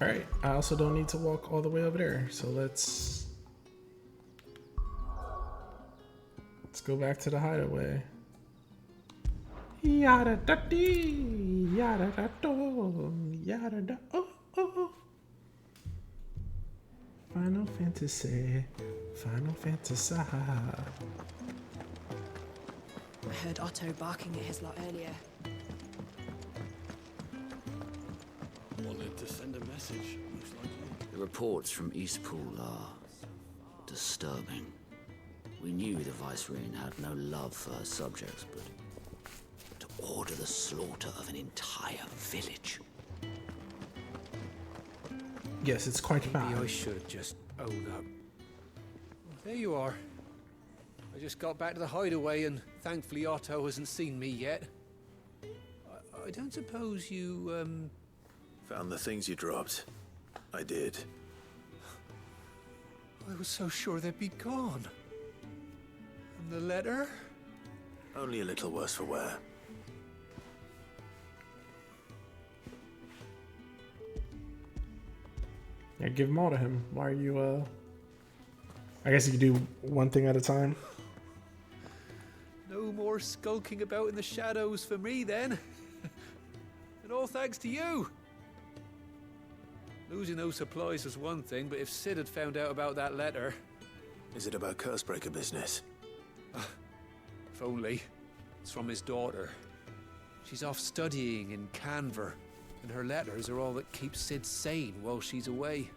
Alright, I also don't need to walk all the way over there, so let's go back to the hideaway. Yada da dee, yada da do, yada da oh oh. Final Fantasy, Final Fantasy. I heard Otto barking at his lot earlier. Wanted to send a message, most likely. The reports from Eastpool are disturbing. We knew the Vicereine had no love for her subjects, but to order the slaughter of an entire village. Yes, it's quite bad. Maybe I should just own up. There you are. I just got back to the hideaway, and thankfully Otto hasn't seen me yet. I don't suppose you, Found the things you dropped. I did. I was so sure they'd be gone. And the letter? Only a little worse for wear. Yeah, give them all to him. Why are you, I guess you could do one thing at a time. No more skulking about in the shadows for me, then. And all thanks to you. Losing those supplies was one thing, but if Sid had found out about that letter... Is it about Cursebreaker business? If only. It's from his daughter. She's off studying in Canver, and her letters are all that keeps Sid sane while she's away.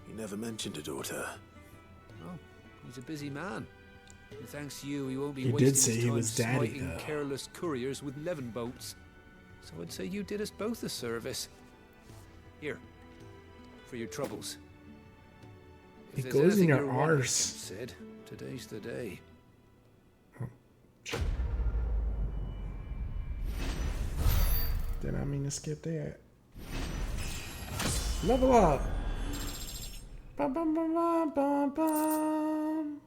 He never mentioned a daughter. Oh, he's a busy man. And thanks to you, he won't be He wasting did say his he time was daddy, smiting though. careless couriers with levin boats. So I'd say you did us both a service. Here, for your troubles. It If there's goes in anything your you're wanting, arse. Sid, today's the day. Did I mean to skip that? Level up! Bum, bum, bum, bum, bum, bum.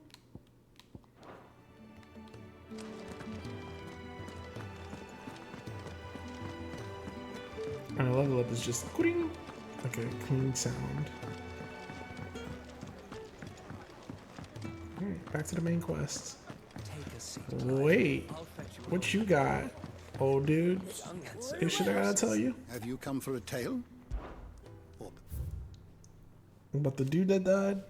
And a level up is just like a clean sound. Alright, back to the main quest. Wait, what you got, old dude? Hey, shit I gotta tell you? Have you come for a tale? About the dude that died?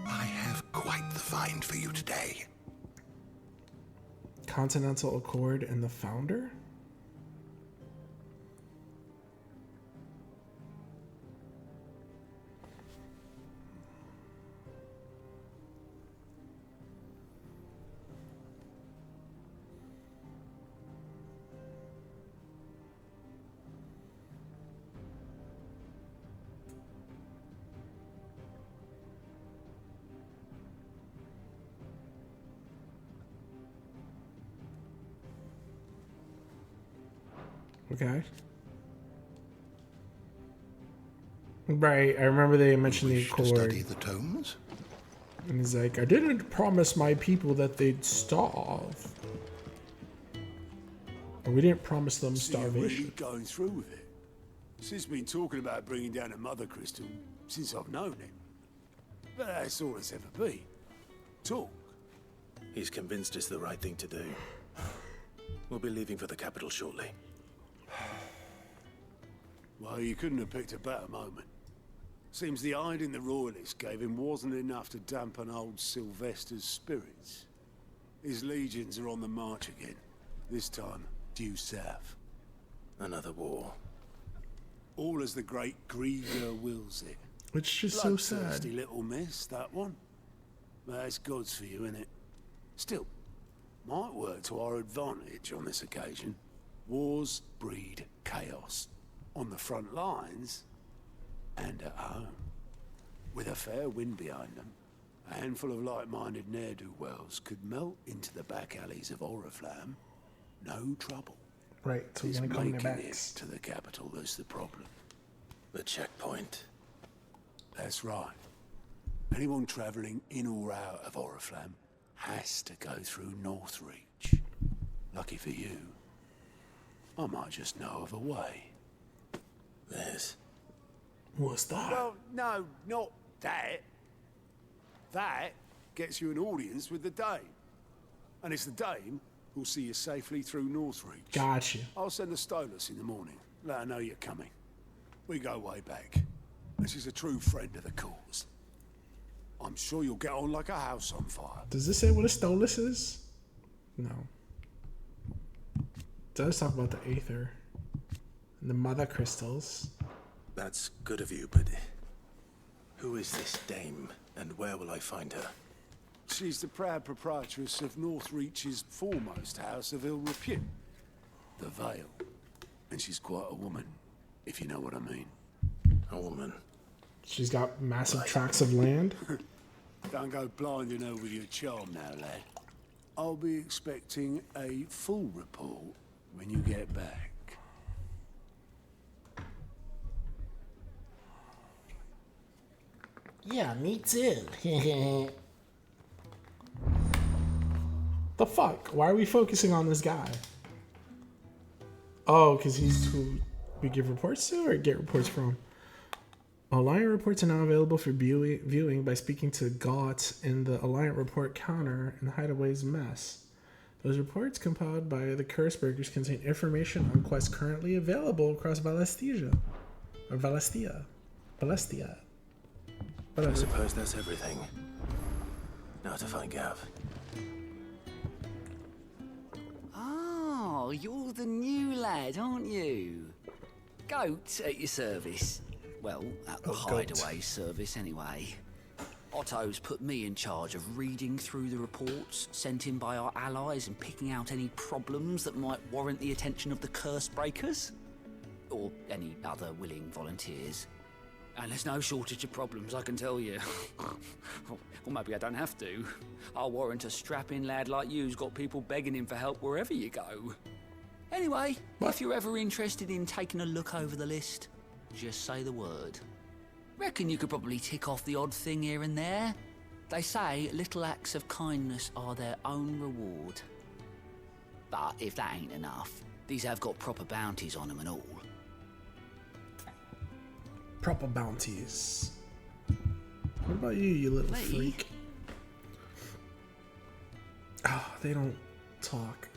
I have quite the find for you today. Continental Accord and the founder? Okay. Right, I remember they mentioned the Accord. Study the tomes? And he's like, I didn't promise my people that they'd starve. Or we didn't promise them So you're starvation. really going through with it. Sid's been talking about bringing down a mother crystal since I've known him. But that's all it's ever been. Talk. He's convinced it's the right thing to do. We'll be leaving for the capital shortly. Well, you couldn't have picked a better moment. Seems the hiding the royalists gave him wasn't enough to dampen old Sylvester's spirits. His legions are on the march again. This time, due south. Another war. All as the great Grieger wills it. It's just so sad. Bloodthirsty little miss, that one. That's God's for you, innit? Still, might work to our advantage on this occasion. Wars breed chaos. On the front lines, and at home. With a fair wind behind them, a handful of like-minded ne'er-do-wells could melt into the back alleys of Oriflamme. No trouble. Right, so we're It's gonna come making back. it to the capital that's the problem. The checkpoint. That's right. Anyone travelling in or out of Oriflamme has to go through Northreach. Lucky for you, I might just know of a way. There's... What's that? Well, no, not that. That gets you an audience with the Dame. And it's the Dame who'll see you safely through Northreach. Gotcha. I'll send the Stolas in the morning. Let her know you're coming. We go way back. And she's a true friend of the cause. I'm sure you'll get on like a house on fire. Does this say what a Stolas is? No. It does talk about the Aether. And the mother crystals. That's good of you, but... who is this dame, and where will I find her? She's the proud proprietress of Northreach's foremost house of ill repute. The Vale. And she's quite a woman, if you know what I mean. A woman? She's got massive tracts of land. Don't go blinding her with your charm now, lad. I'll be expecting a full report when you get back. Yeah, me too. The fuck? Why are we focusing on this guy? Oh, because he's who we give reports to or get reports from? Alliant reports are now available for viewing by speaking to Gaunt in the Alliant report counter in Hideaway's mess. Those reports compiled by the Curseburgers contain information on quests currently available across Valestia. Or Valestia. Valestia. I suppose that's everything. Now to find Gav. Oh, you're the new lad, aren't you? Goat at your service. Well, at the Hideaway service anyway. Otto's put me in charge of reading through the reports sent in by our allies and picking out any problems that might warrant the attention of the Curse Breakers. Or any other willing volunteers. And there's no shortage of problems, I can tell you. Well, maybe I don't have to. I'll warrant a strapping lad like you's got people begging him for help wherever you go. Anyway, if you're ever interested in taking a look over the list, just say the word. Reckon you could probably tick off the odd thing here and there. They say little acts of kindness are their own reward. But if that ain't enough, these have got proper bounties on them and all. Proper bounties. What about you, you little freak? Oh, they don't talk.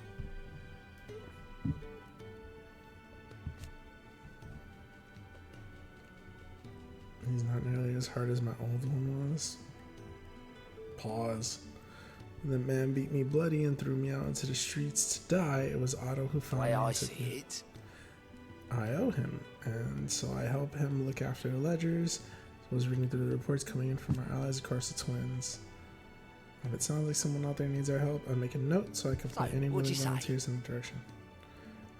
He's not nearly as hard as my old one was. Pause. The man beat me bloody and threw me out into the streets to die. It was Otto who found me and took me. I owe him, and so I help him look after the ledgers. I was reading through the reports coming in from our allies across the Twins. If it sounds like someone out there needs our help, I'll make a note so I can point any willing volunteers in the direction.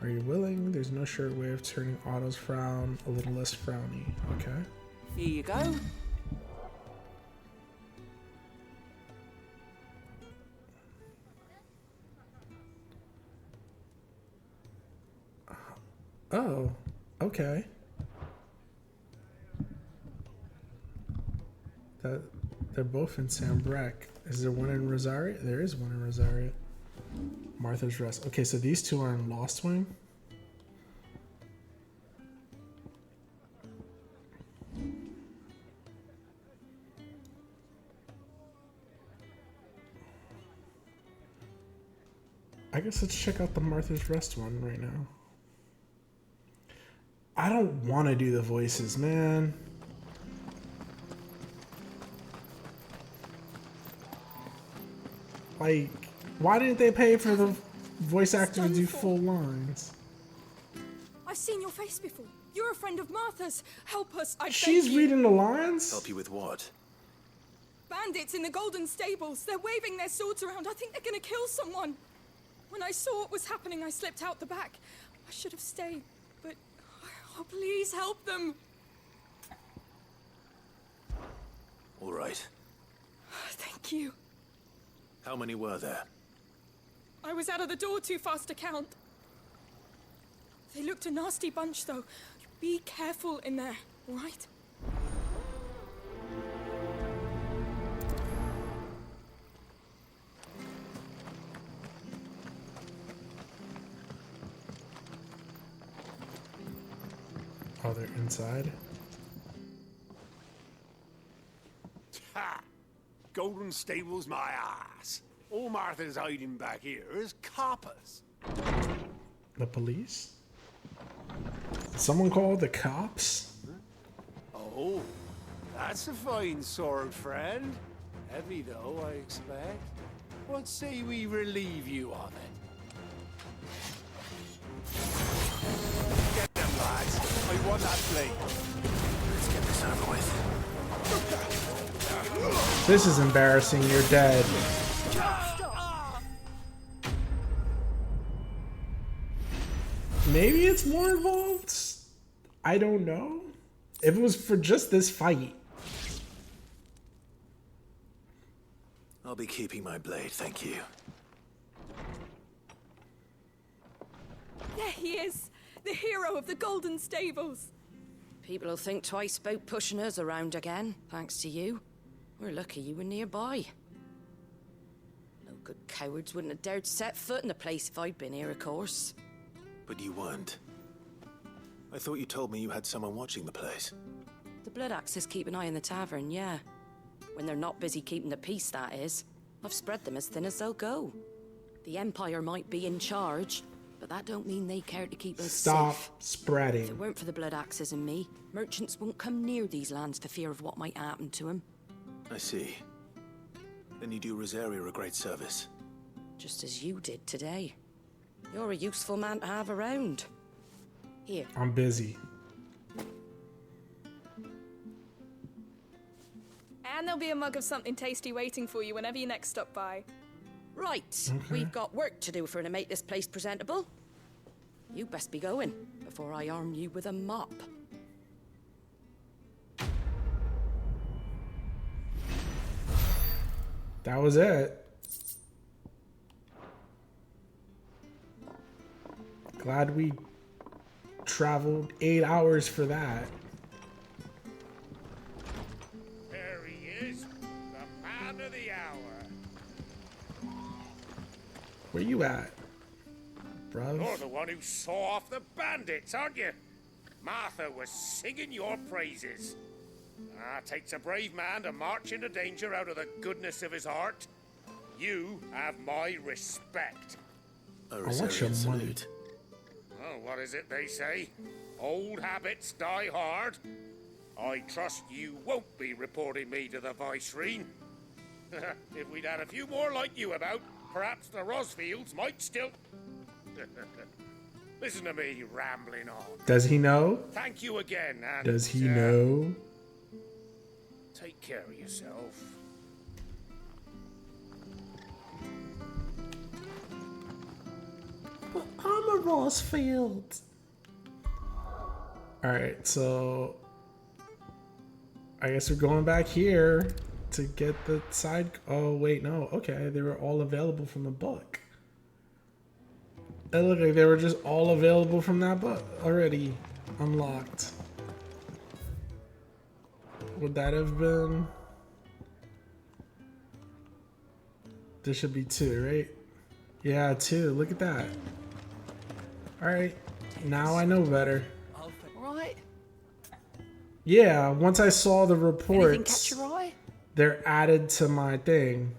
Are you willing? There's no sure way of turning Otto's frown a little less frowny. Okay. Here you go. Oh, okay. They're both in Sambrek. Is there one in Rosaria? There is one in Rosaria. Martha's Rest. Okay, so these two are in Lost Wing. I guess let's check out the Martha's Rest one right now. I don't want to do the voices, man. Like, why didn't they pay for the voice actor to do full lines? I've seen your face before. You're a friend of Martha's. Help us, I beg She's you. reading the lines? Help you with what? Bandits in the Golden Stables. They're waving their swords around. I think they're gonna kill someone. When I saw what was happening, I slipped out the back. I should have stayed, but... Oh, please help them. All right. Thank you. How many were there? I was out of the door too fast to count. They looked a nasty bunch, though. Be careful in there, all right? Oh, they're inside? Ha! Golden Stables, my ass. All Martha's hiding back here is coppers. The police? Someone called the cops? Oh, that's a fine sword, friend. Heavy, though, I expect. What say we relieve you of it? Get them, lads. I want that blade. Let's get this over with. This is embarrassing. You're dead. Maybe it's more involved? I don't know. If it was for just this fight. I'll be keeping my blade, thank you. There he is, the hero of the Golden Stables. People will think twice about pushing us around again, thanks to you. We're lucky you were nearby. No good cowards wouldn't have dared set foot in the place if I'd been here, of course. But you weren't. I thought you told me you had someone watching the place. The Blood Axes keep an eye on the tavern, yeah. When they're not busy keeping the peace, that is. I've spread them as thin as they'll go. The Empire might be in charge, but that don't mean they care to keep us Stop safe. spreading. If it weren't for the Blood Axes and me, merchants won't come near these lands for fear of what might happen to them. I see. Then you do Rosaria a great service. Just as you did today. You're a useful man to have around. Here. I'm busy. And there'll be a mug of something tasty waiting for you whenever you next stop by. Right. We've got work to do for to make this place presentable. You best be going before I arm you with a mop. That was it. Glad we traveled 8 hours for that. There he is, the man of the hour. Where you at, bruv? You're the one who saw off the bandits, aren't you? Martha was singing your praises. Takes a brave man to march into danger out of the goodness of his heart. You have my respect. A want your Rosarian money. salute. Oh, what is it they say? Old habits die hard. I trust you won't be reporting me to the Viceroy. If we'd had a few more like you about, perhaps the Rosfields might still... Listen to me rambling on. Does he know? Thank you again, and... Does he know? Take care of yourself. But I'm a Rosfield. Alright, so... I guess we're going back here to get the side... Oh, wait, no. Okay, they were all available from the book. It looked like they were just all available from that book already. Unlocked. Would that have been... There should be 2, right? Yeah, 2. Look at that. Alright. Now I know better. Right. Yeah, once I saw the Anything reports, catch your eye? they're added to my thing.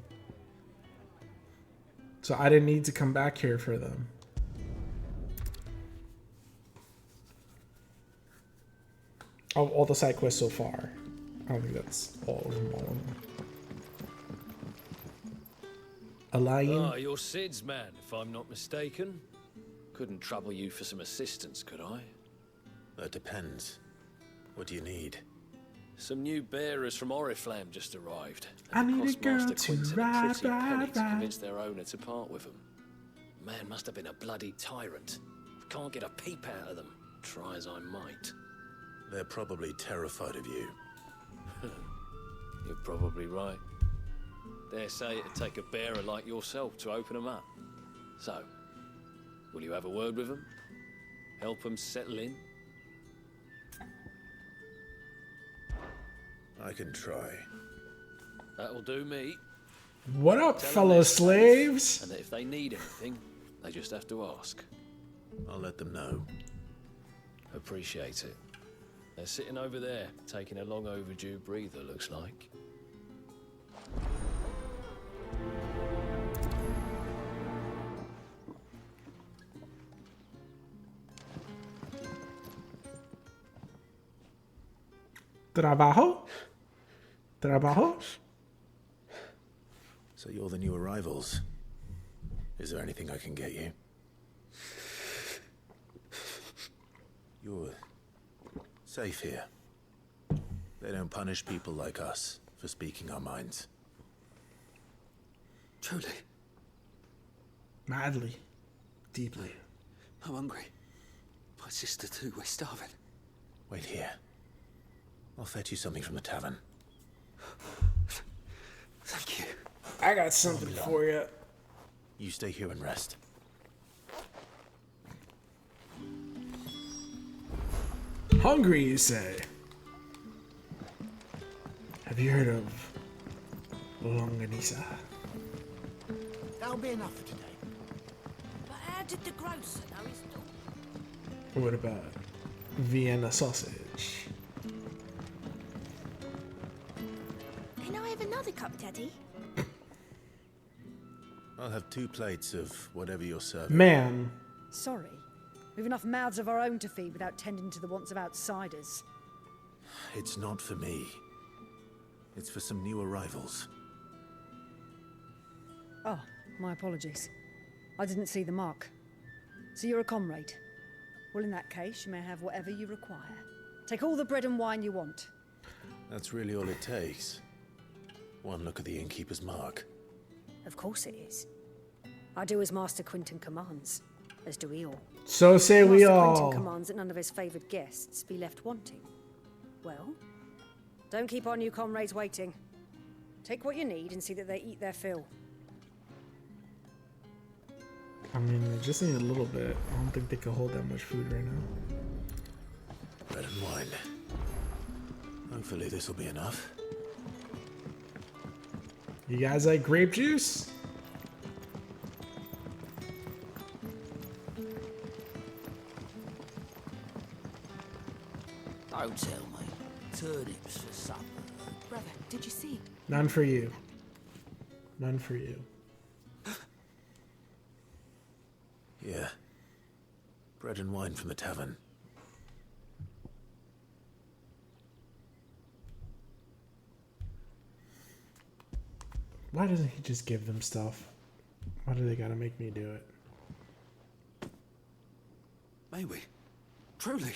So I didn't need to come back here for them. Oh, all the side quests so far. I don't think that's all of them. A lion? Ah, you're Sid's man, if I'm not mistaken. Couldn't trouble you for some assistance, could I? That depends. What do you need? Some new bearers from Oriflamme just arrived. I need a Cost girl Master to Quinton a ride, pretty penny ride, to ride. convince their owner to part with them. Man must have been a bloody tyrant. Can't get a peep out of them, try as I might. They're probably terrified of you. You're probably right. Dare say it'd take a bearer like yourself to open them up. So, will you have a word with them? Help them settle in? I can try. That'll do me. What up, Tell 'em fellow they're safe, slaves? And that if they need anything, they just have to ask. I'll let them know. Appreciate it. They're sitting over there, taking a long overdue breather, looks like. Trabajo? Trabajo? So you're the new arrivals. Is there anything I can get you? You're safe here. They don't punish people like us for speaking our minds. Truly. Madly. Deeply. I'm hungry. My sister too, we're starving. Wait here. I'll fetch you something from the tavern. Thank you. I got something for you. You stay here and rest. Hungry, you say? Have you heard of longanisa? That'll be enough for today. But how did the grocer know his dog? What about Vienna sausage? Can I have another cup, Daddy? I'll have 2 plates of whatever you're serving. Ma'am. Sorry. We've enough mouths of our own to feed without tending to the wants of outsiders. It's not for me. It's for some new arrivals. Oh, my apologies. I didn't see the mark. So you're a comrade? Well, in that case, you may have whatever you require. Take all the bread and wine you want. That's really all it takes. One look at the innkeeper's mark. Of course it is. I do as Master Quinton commands, as do we all. So say we Master all. Quinton commands that none of his favoured guests be left wanting. Well, don't keep our new comrades waiting. Take what you need and see that they eat their fill. I mean, they just need a little bit. I don't think they can hold that much food right now. Bread and wine. Hopefully this will be enough. You guys like grape juice? Don't tell me. Turnips for supper. Brother, did you see? None for you. None for you. Yeah. Bread and wine from the tavern. Why doesn't he just give them stuff? Why do they gotta make me do it? May we? Truly?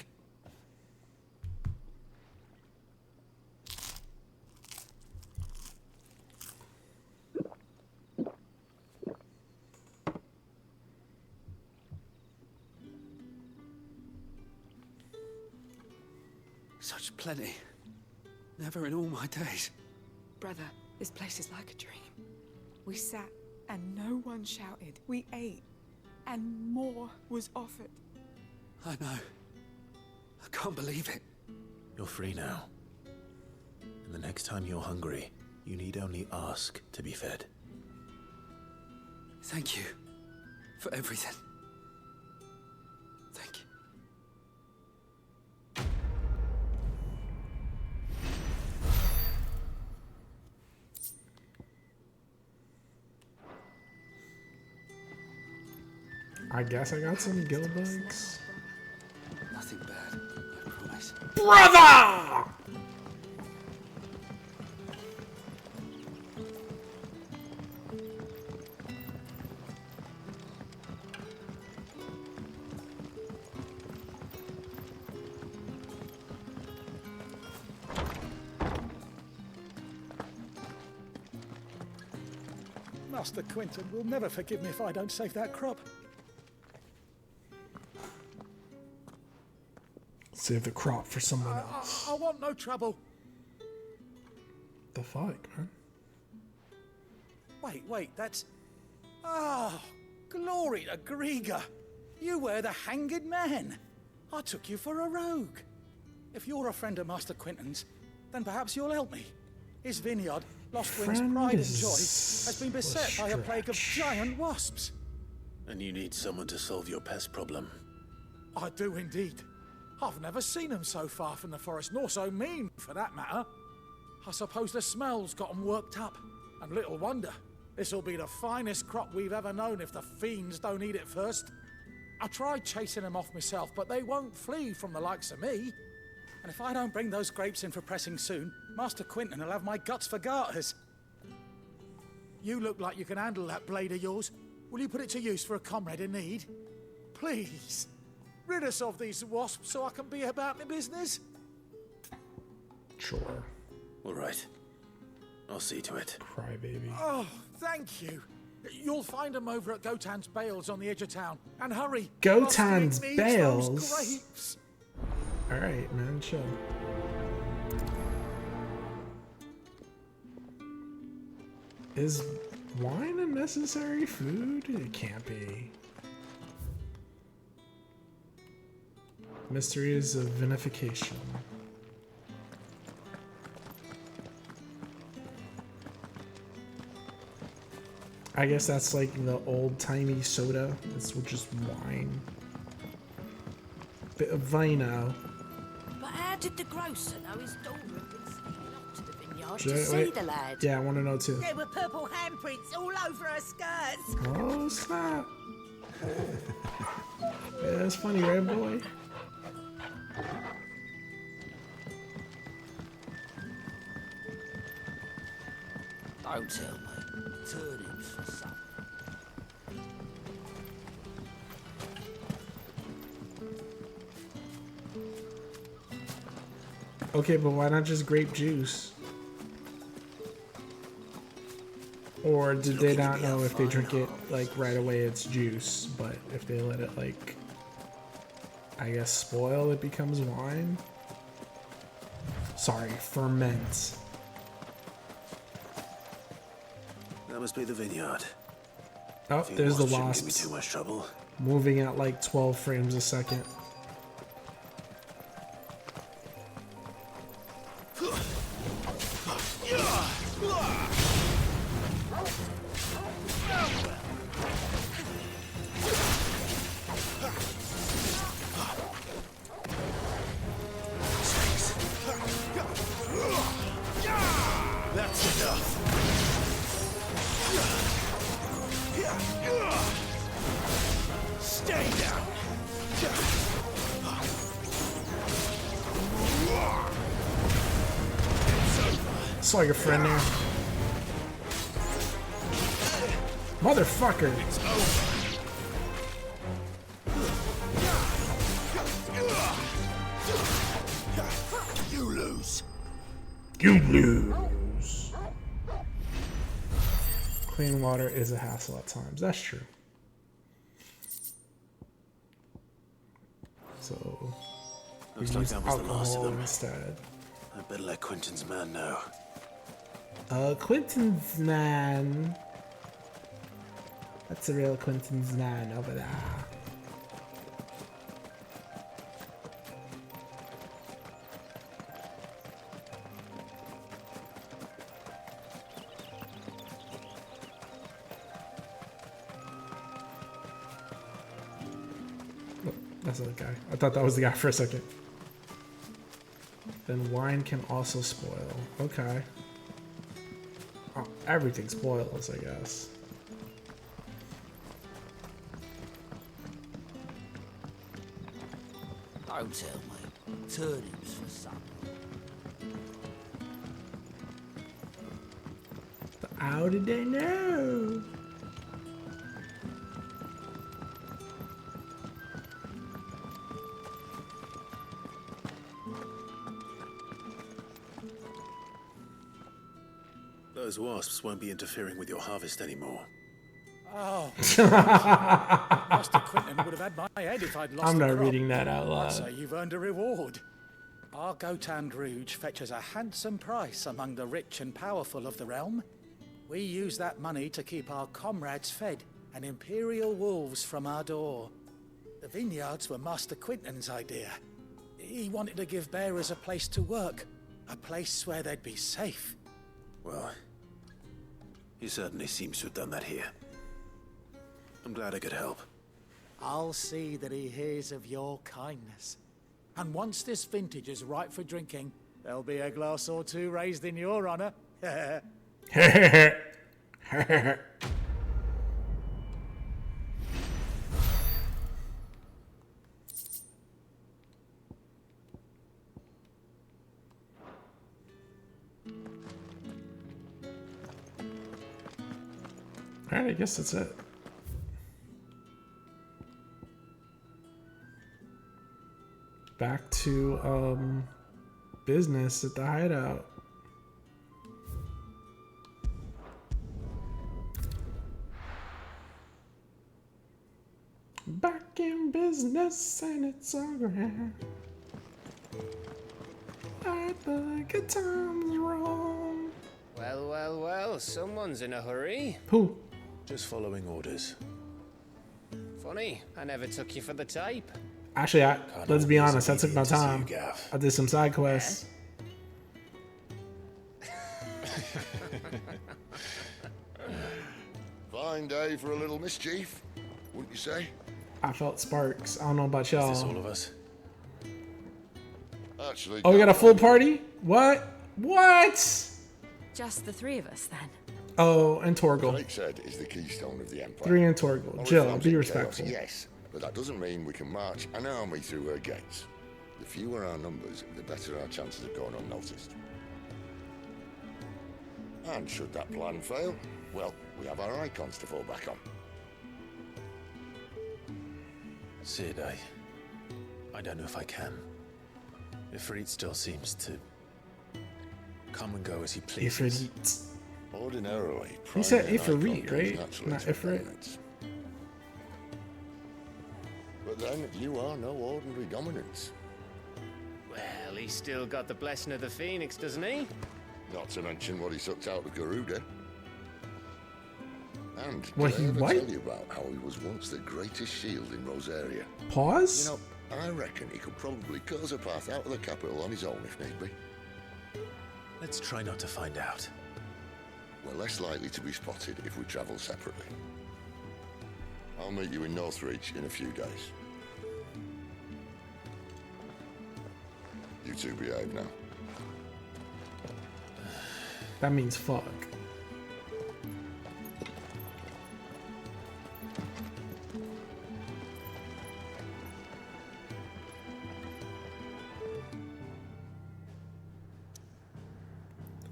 Such plenty. Never in all my days. Brother, this place is like a dream. We sat and no one shouted. We ate and more was offered. I know. I can't believe it. You're free now. And the next time you're hungry, you need only ask to be fed. Thank you for everything. Thank you. I guess I got some gill bugs. Nothing bad, I promise. Brother! Master Quinton will never forgive me if I don't save that crop. Save the crop for someone else. I want no trouble. The fuck, man? Wait, that's... Oh, glory to Grieger. You were the hanged man. I took you for a rogue. If you're a friend of Master Quinton's, then perhaps you'll help me. His vineyard, Lost Wind's pride and joy, has been beset by a plague of giant wasps. And you need someone to solve your pest problem. I do indeed. I've never seen them so far from the forest, nor so mean, for that matter. I suppose the smell's got them worked up. And little wonder. This'll be the finest crop we've ever known if the fiends don't eat it first. I tried chasing them off myself, but they won't flee from the likes of me. And if I don't bring those grapes in for pressing soon, Master Quinton will have my guts for garters. You look like you can handle that blade of yours. Will you put it to use for a comrade in need? Please. Rid us of these wasps so I can be about my business. Sure. All right. I'll see to it. Crybaby. Oh, thank you. You'll find them over at Gotan's Bales on the edge of town. And hurry. Gotan's Master needs Bales? those grapes. Alright, man, chill. Is wine a necessary food? It can't be. Mysteries of vinification. I guess that's like the old-timey soda. It's just wine. Bit of vino. But how did the grocer know his daughter had been sneaking off to the vineyard Should to I- see wait. the lad? Yeah, I want to know too. There were purple handprints all over her skirts. Oh, snap. Yeah, that's funny, right, boy? Don't tell me. Turnips for supper. Okay, but why not just grape juice? Or did they not know if they drink it like right away it's juice, but if they let it like, I guess, spoil, it becomes wine? Sorry, ferment. That must be the vineyard. Oh, If you there's the shouldn't give me wasps. too much trouble. Moving at like 12 frames a second. That's enough. Stay down. Saw your friend there. Motherfucker. It's over. You lose. You lose. Clean water is a hassle at times. That's true. So we Looks like use that was the last of alcohol them. instead. I better let Quentin's man know. Quentin's man. That's a real Quentin's man over there. Oh, that's the guy. I thought that was the guy for a second. Then wine can also spoil. Okay. Oh, everything spoils, I guess. Don't tell me. Turnips for supper. How did they know? Those wasps won't be interfering with your harvest anymore. Oh. Master Quentin would have had my head if I'd lost I'm the not crop. reading that out I'd loud. say you've earned a reward. Our Gotand Rouge fetches a handsome price among the rich and powerful of the realm. We use that money to keep our comrades fed and imperial wolves from our door. The vineyards were Master Quentin's idea. He wanted to give bearers a place to work, a place where they'd be safe. Well, he certainly seems to have done that here. I'm glad I could help. I'll see that he hears of your kindness. And once this vintage is ripe for drinking, there'll be a glass or two raised in your honor. Alright, I guess that's it. Back to business at the hideout. Back in business and it's alright. At the good times wrong. Well, well, well, someone's in a hurry. Who? Just following orders. Funny, I never took you for the type. Actually, let's be honest, I took my to see you, time. Gav. I did some side quests. Fine day for a little mischief, wouldn't you say? I felt sparks. I don't know about y'all. Is this all of us? Actually, Oh, we got a full party? What? What? Just the three of us, then. Oh, and Torgal. Like said, is the keystone of the Empire. 3 and Torgal. Jill, Oriflamme's be in respectful. chaos, yes, but that doesn't mean we can march an army through her gates. The fewer our numbers, the better our chances of going unnoticed. And should that plan fail, well, we have our icons to fall back on. Sid, I don't know if I can. Ifrit still seems to come and go as he pleases. Ifrit. Ordinarily, He said primary Ifrit, icon comes right? naturally Not to Ifrit. dominance. But then, you are no ordinary dominance. Well, he's still got the blessing of the Phoenix, doesn't he? Not to mention what he sucked out of Garuda. And What, did I he ever what? tell you about how he was once the greatest shield in Rosaria? Pause? You know, I reckon he could probably cut us a path out of the capital on his own if need be. Let's try not to find out. We're less likely to be spotted if we travel separately. I'll meet you in Northreach in a few days. You two behave now. That means fuck.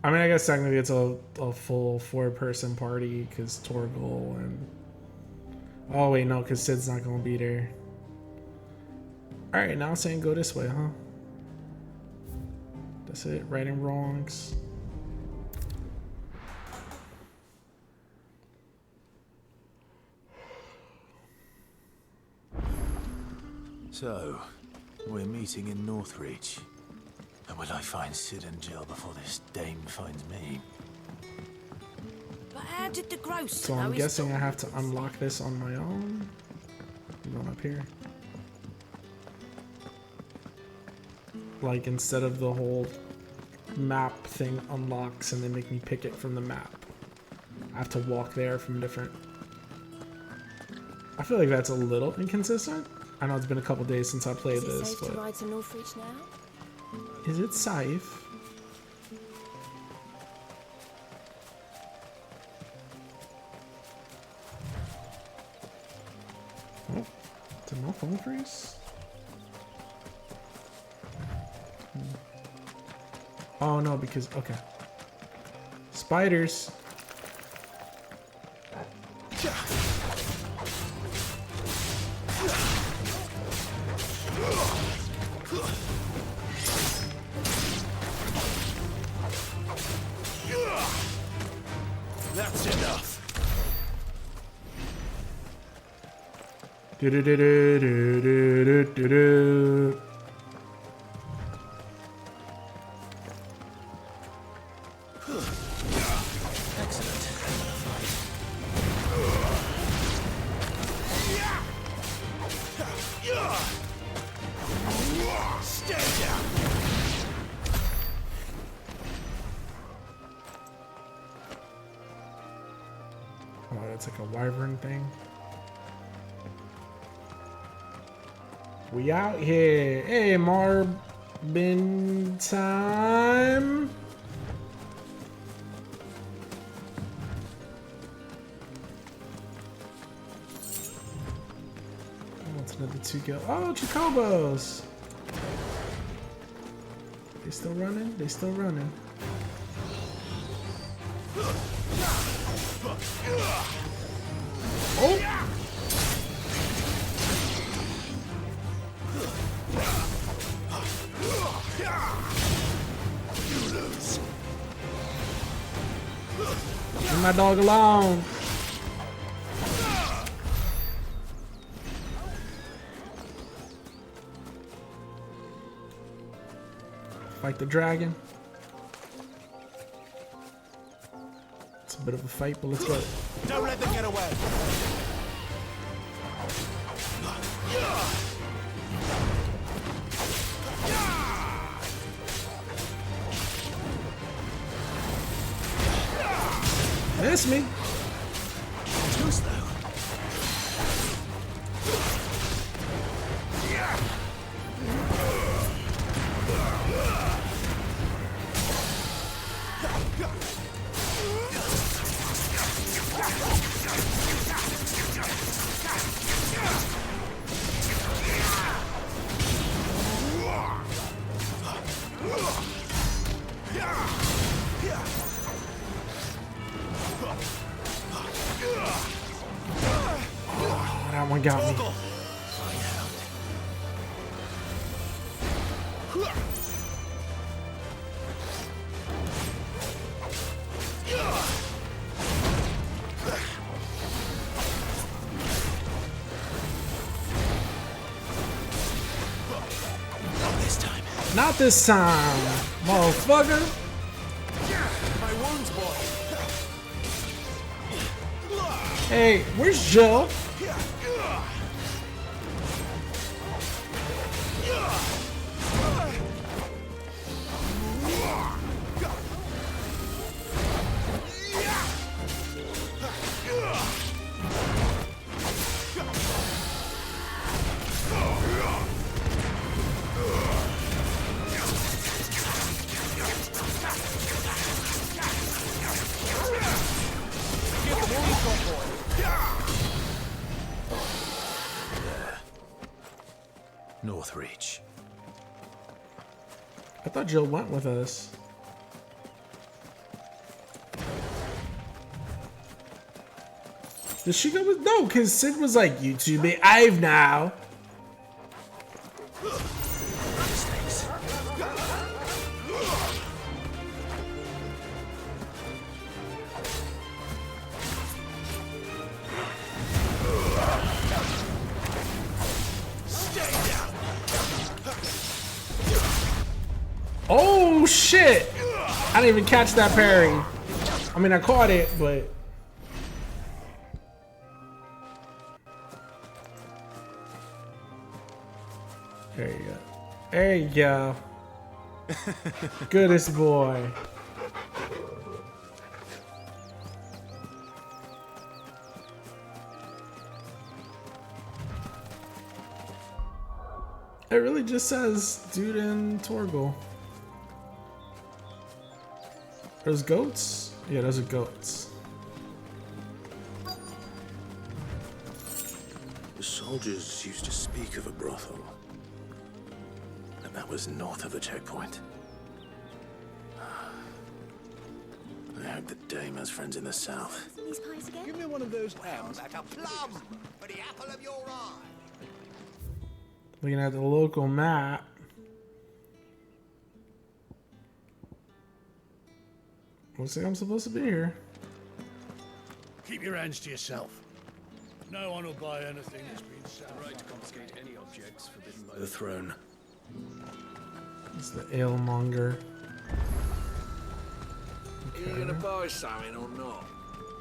I mean, I guess technically it's a full 4-person party because Torgal and... Oh, wait, no, because Sid's not going to be there. Alright, now I'm saying go this way, huh? That's it, right and wrongs. So, we're meeting in Northreach. And will I find Sid and Jill before this dame finds me? But how did the gross So I'm guessing I have to unlock this on my own. I'm going up here. Like, instead of the whole map thing unlocks and they make me pick it from the map, I have to walk there from different... I feel like that's a little inconsistent. I know it's been a couple days since I played Is it this, safe but... to ride to Northreach now? Is it safe? Oh, did my phone freeze? Oh no, because, okay. Spiders. That's enough. Do do do do do do do do. Oh, that's like a wyvern thing. We out here. Hey, Marbin time. What's another 2 go? Oh, Chocobos. They still running? They still running. Oh! Leave my dog alone. Fight the dragon. It's a bit of a fight, but let's go. Don't let them get away. Miss me. Too slow. Oh, that one got me. Not this time, motherfucker. My wounds, boy. Hey, where's Jill? Northreach. I thought Jill went with us. Did she go with no? Because Sid was like, "You two behave now." Oh shit! I didn't even catch that parry. I mean, I caught it, but. There you go. There you go. Goodest boy. It really just says dude and Torgal. Those goats? Yeah, those are goats. The soldiers used to speak of a brothel. And that was north of the checkpoint. I hope the dame has friends in the south. These pies again? Give me one of those hams. Like a plum for the apple of your eye. Looking at the local map. Looks like I'm supposed to be here. Keep your hands to yourself. No one will buy anything that's been set. The right to confiscate any objects forbidden by The throne. It's the alemonger. Are you gonna buy something or not?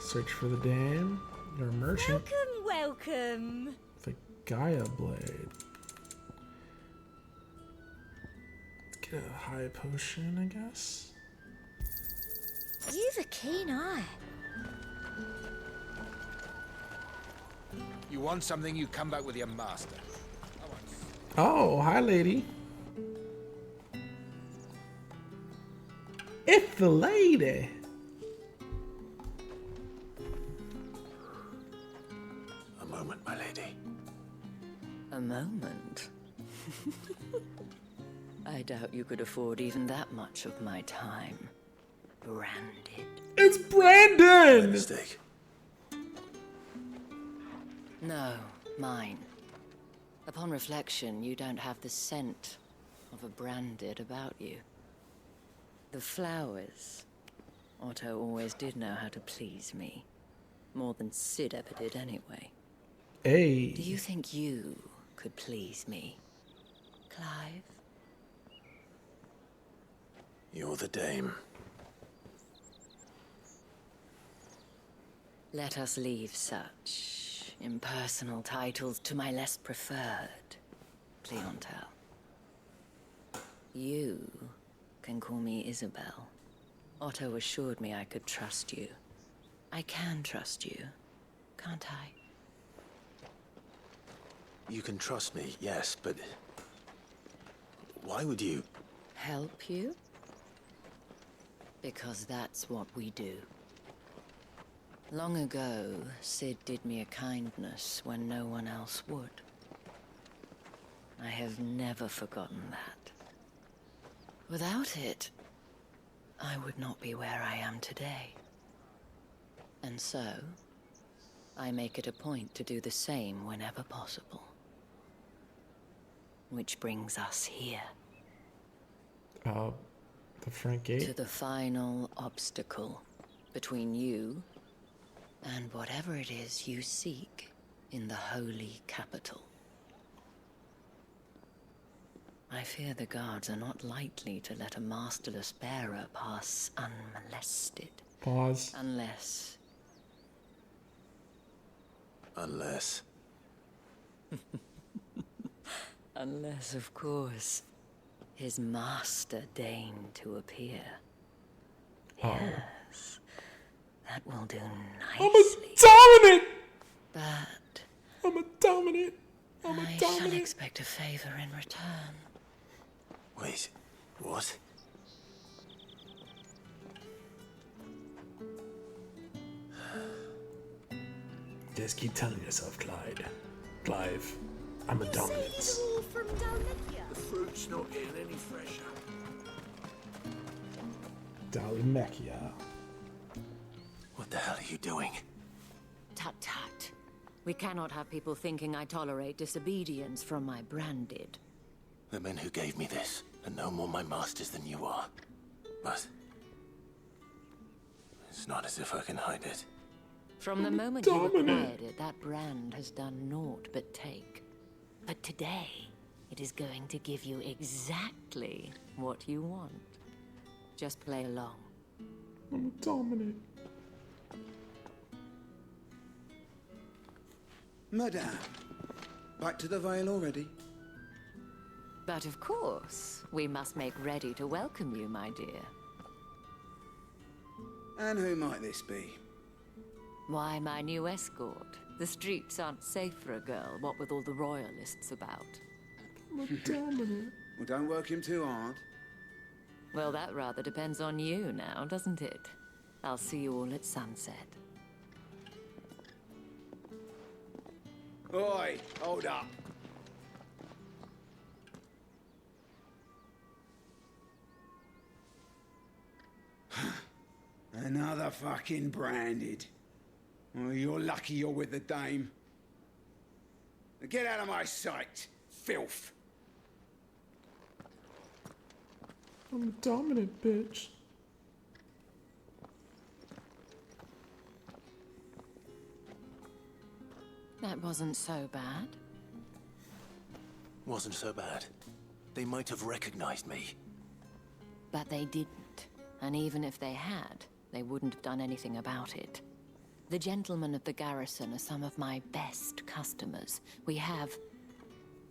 Search for the dame. You're a merchant. Welcome. The Gaia blade. Let's get a high potion, I guess. You've a keen eye. You want something, you come back with your master. Oh, hi, lady. It's the lady. A moment, my lady. A moment? I doubt you could afford even that much of my time. Branded. It's Brandon! Mistake. No, mine. Upon reflection, you don't have the scent of a branded about you. The flowers. Otto always did know how to please me. More than Sid ever did anyway. Hey. Do you think you could please me, Clive? You're the dame. Let us leave such impersonal titles to my less preferred clientele. You can call me Isabel. Otto assured me I could trust you. I can trust you, can't I? You can trust me, yes, but why would you? Help you? Because that's what we do. Long ago, Sid did me a kindness when no one else would. I have never forgotten that. Without it, I would not be where I am today. And so, I make it a point to do the same whenever possible. Which brings us here. The front gate? To the final obstacle between you and whatever it is you seek in the holy capital. I fear the guards are not likely to let a masterless bearer pass unmolested. Pause. Unless... Unless, of course, his master deigned to appear. Oh. Yes. That will do nicely. I'm a dominant! But... I'm a dominant. I'm a I dominant. shall expect a favor in return. Wait, what? Just keep telling yourself, Clive, I'm a dominant. From Dalmatia. The fruit's not getting any fresher. Dalmatia. What the hell are you doing? Tut tut. We cannot have people thinking I tolerate disobedience from my branded. The men who gave me this are no more my masters than you are. But it's not as if I can hide it. From the moment you acquired it, that brand has done naught but take. But today, it is going to give you exactly what you want. Just play along. I'm dominant. Madame, back to the Vale already? But of course, we must make ready to welcome you, my dear. And who might this be? Why, my new escort. The streets aren't safe for a girl, what with all the royalists about. Dominant. Well, don't work him too hard. Well, that rather depends on you now, doesn't it? I'll see you all at sunset. Oi, hold up. Another fucking branded. Well, you're lucky you're with the dame. Now get out of my sight, filth. I'm a dominant bitch. That wasn't so bad. Wasn't so bad. They might have recognized me. But they didn't. And even if they had, they wouldn't have done anything about it. The gentlemen of the garrison are some of my best customers. We have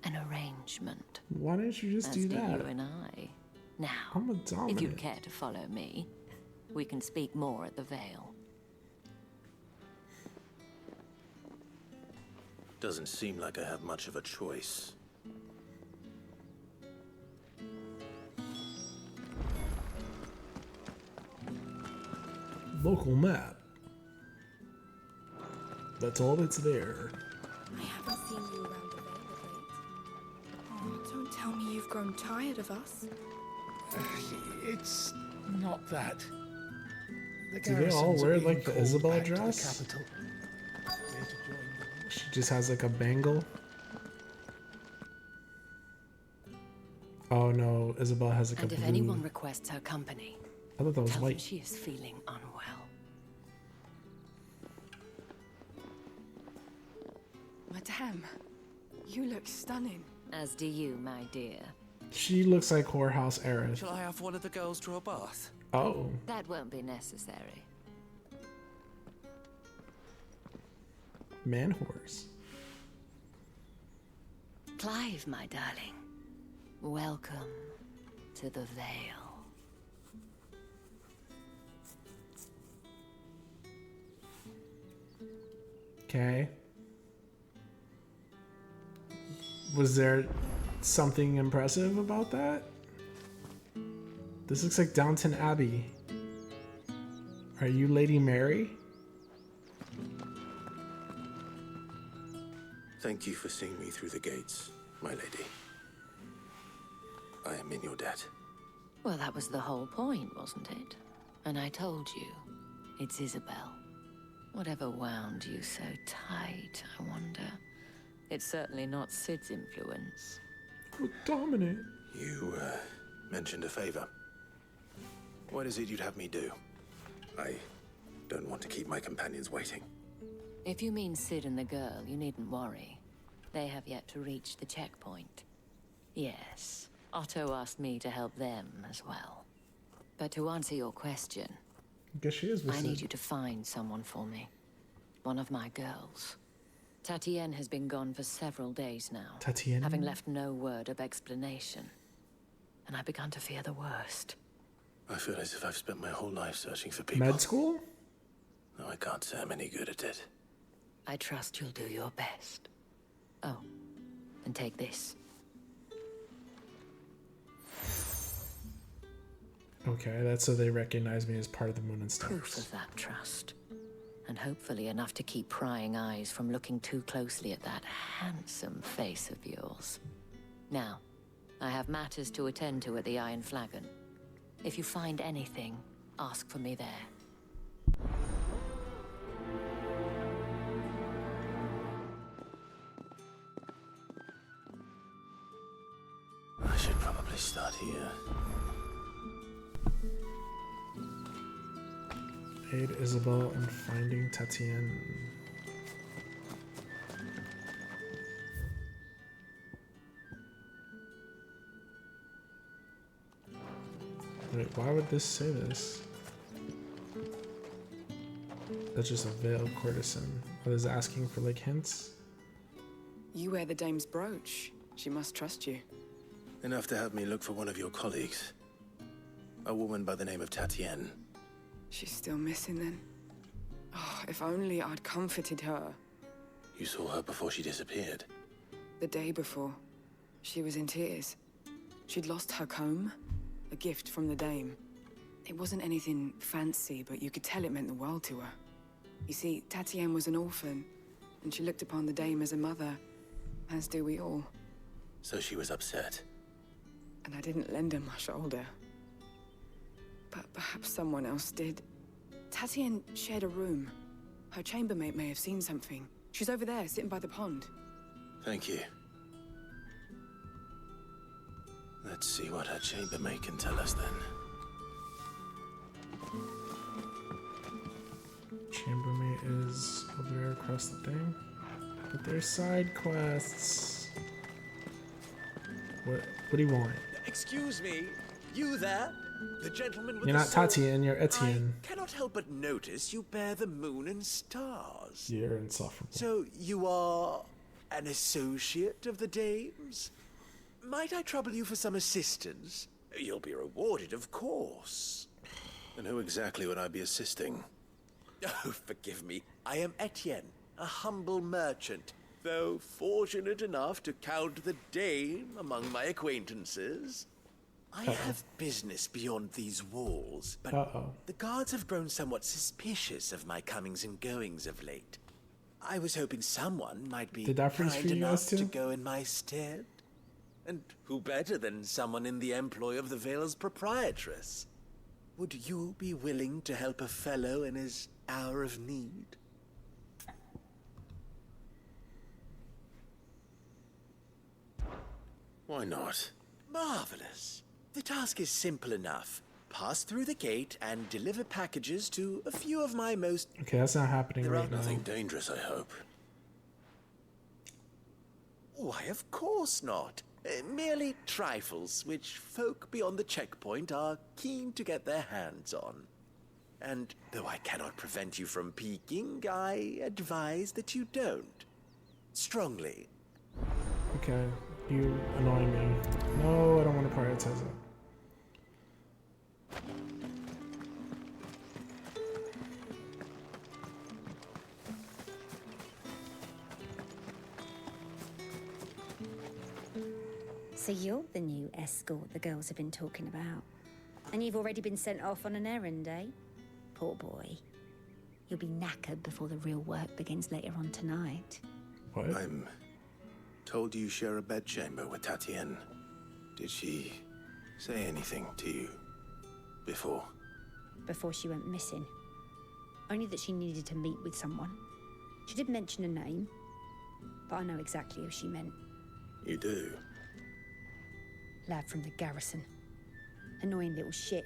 an arrangement. Why didn't you just as do do that? you and I. Now, I'm a dominant. if you'd care to follow me, we can speak more at the Vale. Doesn't seem like I have much of a choice. Local map. That's all that's there. I haven't seen you around the Vale of late. Oh, don't tell me you've grown tired of us. It's not that. The Do they all garrisons are wear being like the called Isabel back to the dress? capital. We're to join them. She just has like a bangle. Oh no, Isabel has like And a if blue. anyone requests her company, I thought that was tell them white. she is feeling unwell. Madame, you look stunning. As do you, my dear. She looks like whorehouse Aerith. Shall I have one of the girls draw a bath? Oh. That won't be necessary. Man horse. Clive, my darling. Welcome to the Vale. Okay. Was there something impressive about that? This looks like Downton Abbey. Are you Lady Mary? Thank you for seeing me through the gates, my lady. I am in your debt. Well, that was the whole point, wasn't it? And I told you, it's Isabel. Whatever wound you so tight, I wonder. It's certainly not Sid's influence. Oh, dominant. You, mentioned a favor. What is it you'd have me do? I don't want to keep my companions waiting. If you mean Sid and the girl, you needn't worry. They have yet to reach the checkpoint. Yes, Otto asked me to help them as well. But to answer your question, I guess she is with I Sid. need you to find someone for me. One of my girls. Tatienne has been gone for several days now. Tatienne? Having left no word of explanation. And I've begun to fear the worst. I feel as if I've spent my whole life searching for people. Med school? No, I can't say I'm any good at it. I trust you'll do your best. Oh, and take this. Okay, that's so they recognize me as part of the Moon and Stars. Proof of that trust. And hopefully enough to keep prying eyes from looking too closely at that handsome face of yours. Now, I have matters to attend to at the Iron Flagon. If you find anything, ask for me there. here. Aid Isabel in finding Tatienne. Wait, why would this say this? That's just a veiled courtesan. What is asking for like hints? You wear the dame's brooch. She must trust you. Enough to have me look for one of your colleagues. A woman by the name of Tatienne. She's still missing then. Oh, if only I'd comforted her. You saw her before she disappeared. The day before, she was in tears. She'd lost her comb, a gift from the dame. It wasn't anything fancy, but you could tell it meant the world to her. You see, Tatienne was an orphan, and she looked upon the dame as a mother, as do we all. So she was upset. And I didn't lend her my shoulder. But perhaps someone else did. Tatienne shared a room. Her chambermaid may have seen something. She's over there, sitting by the pond. Thank you. Let's see what her chambermaid can tell us then. Chambermaid is over there across the thing. But there's side quests. What do you want? Excuse me, you there? The gentleman with You're the not sword? Tatienne, you're Etienne. I cannot help but notice you bear the moon and stars. You're insufferable. So you are an associate of the dame's? Might I trouble you for some assistance? You'll be rewarded, of course. And who exactly would I be assisting? Oh, forgive me. I am Etienne, a humble merchant, though fortunate enough to count the dame among my acquaintances. I have business beyond these walls, but the guards have grown somewhat suspicious of my comings and goings of late. I was hoping someone might be Did that freeze kind for you enough guys too? to go in my stead. And who better than someone in the employ of the Vale's proprietress? Would you be willing to help a fellow in his hour of need? Why not? Marvelous. The task is simple enough. Pass through the gate and deliver packages to a few of my most... Okay, that's not happening right now. Nothing dangerous, I hope. Why, of course not. Merely trifles which folk beyond the checkpoint are keen to get their hands on. And though I cannot prevent you from peeking, I advise that you don't. Strongly. Okay, you annoy me. No, I don't want to prioritize it. So you're the new escort the girls have been talking about. And you've already been sent off on an errand, eh? Poor boy. You'll be knackered before the real work begins later on tonight. What? I'm told you share a bedchamber with Tatienne. Did she say anything to you before? Before she went missing. Only that she needed to meet with someone. She did mention a name, but I know exactly who she meant. You do? Lad from the garrison. Annoying little shit.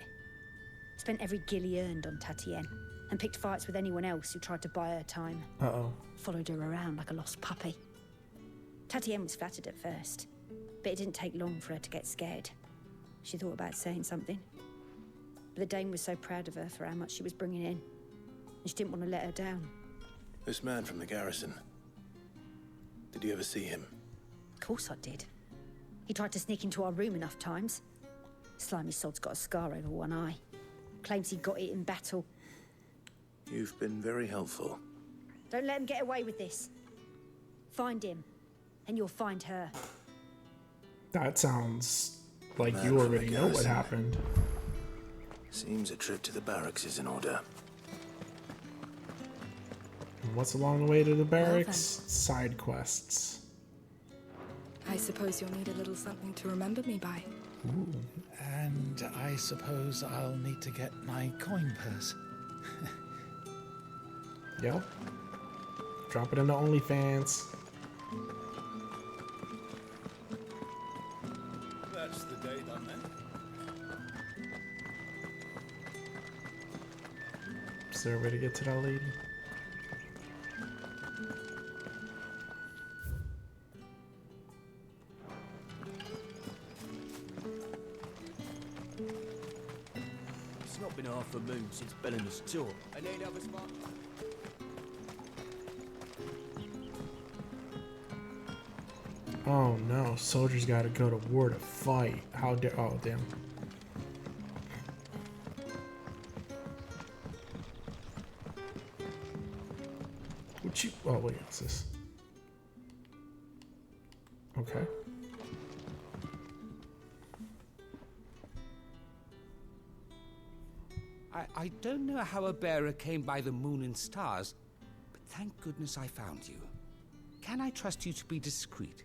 Spent every guil he earned on Tatienne, and picked fights with anyone else who tried to buy her time. Uh-oh. Followed her around like a lost puppy. Tatienne was flattered at first, but it didn't take long for her to get scared. She thought about saying something. But the dame was so proud of her for how much she was bringing in, and she didn't want to let her down. This man from the garrison. Did you ever see him? Of course I did. He tried to sneak into our room enough times. Slimy sod's got a scar over one eye. Claims he got it in battle. You've been very helpful. Don't let him get away with this. Find him, and you'll find her. That sounds like Man you from the already know what garrison. happened. Seems a trip to the barracks is in order. And what's along the way to the barracks? Side quests. I suppose you'll need a little something to remember me by. Ooh. And I suppose I'll need to get my coin purse. Yep. Drop it into OnlyFans. That's the day done then. Is there a way to get to that lady? It's not been half a moon since Belena's tour. I need other spot. Oh no, soldiers gotta go to war to fight. How dare, oh damn. What you, oh wait, what's this? Okay. I don't know how a bearer came by the moon and stars, but thank goodness I found you. Can I trust you to be discreet?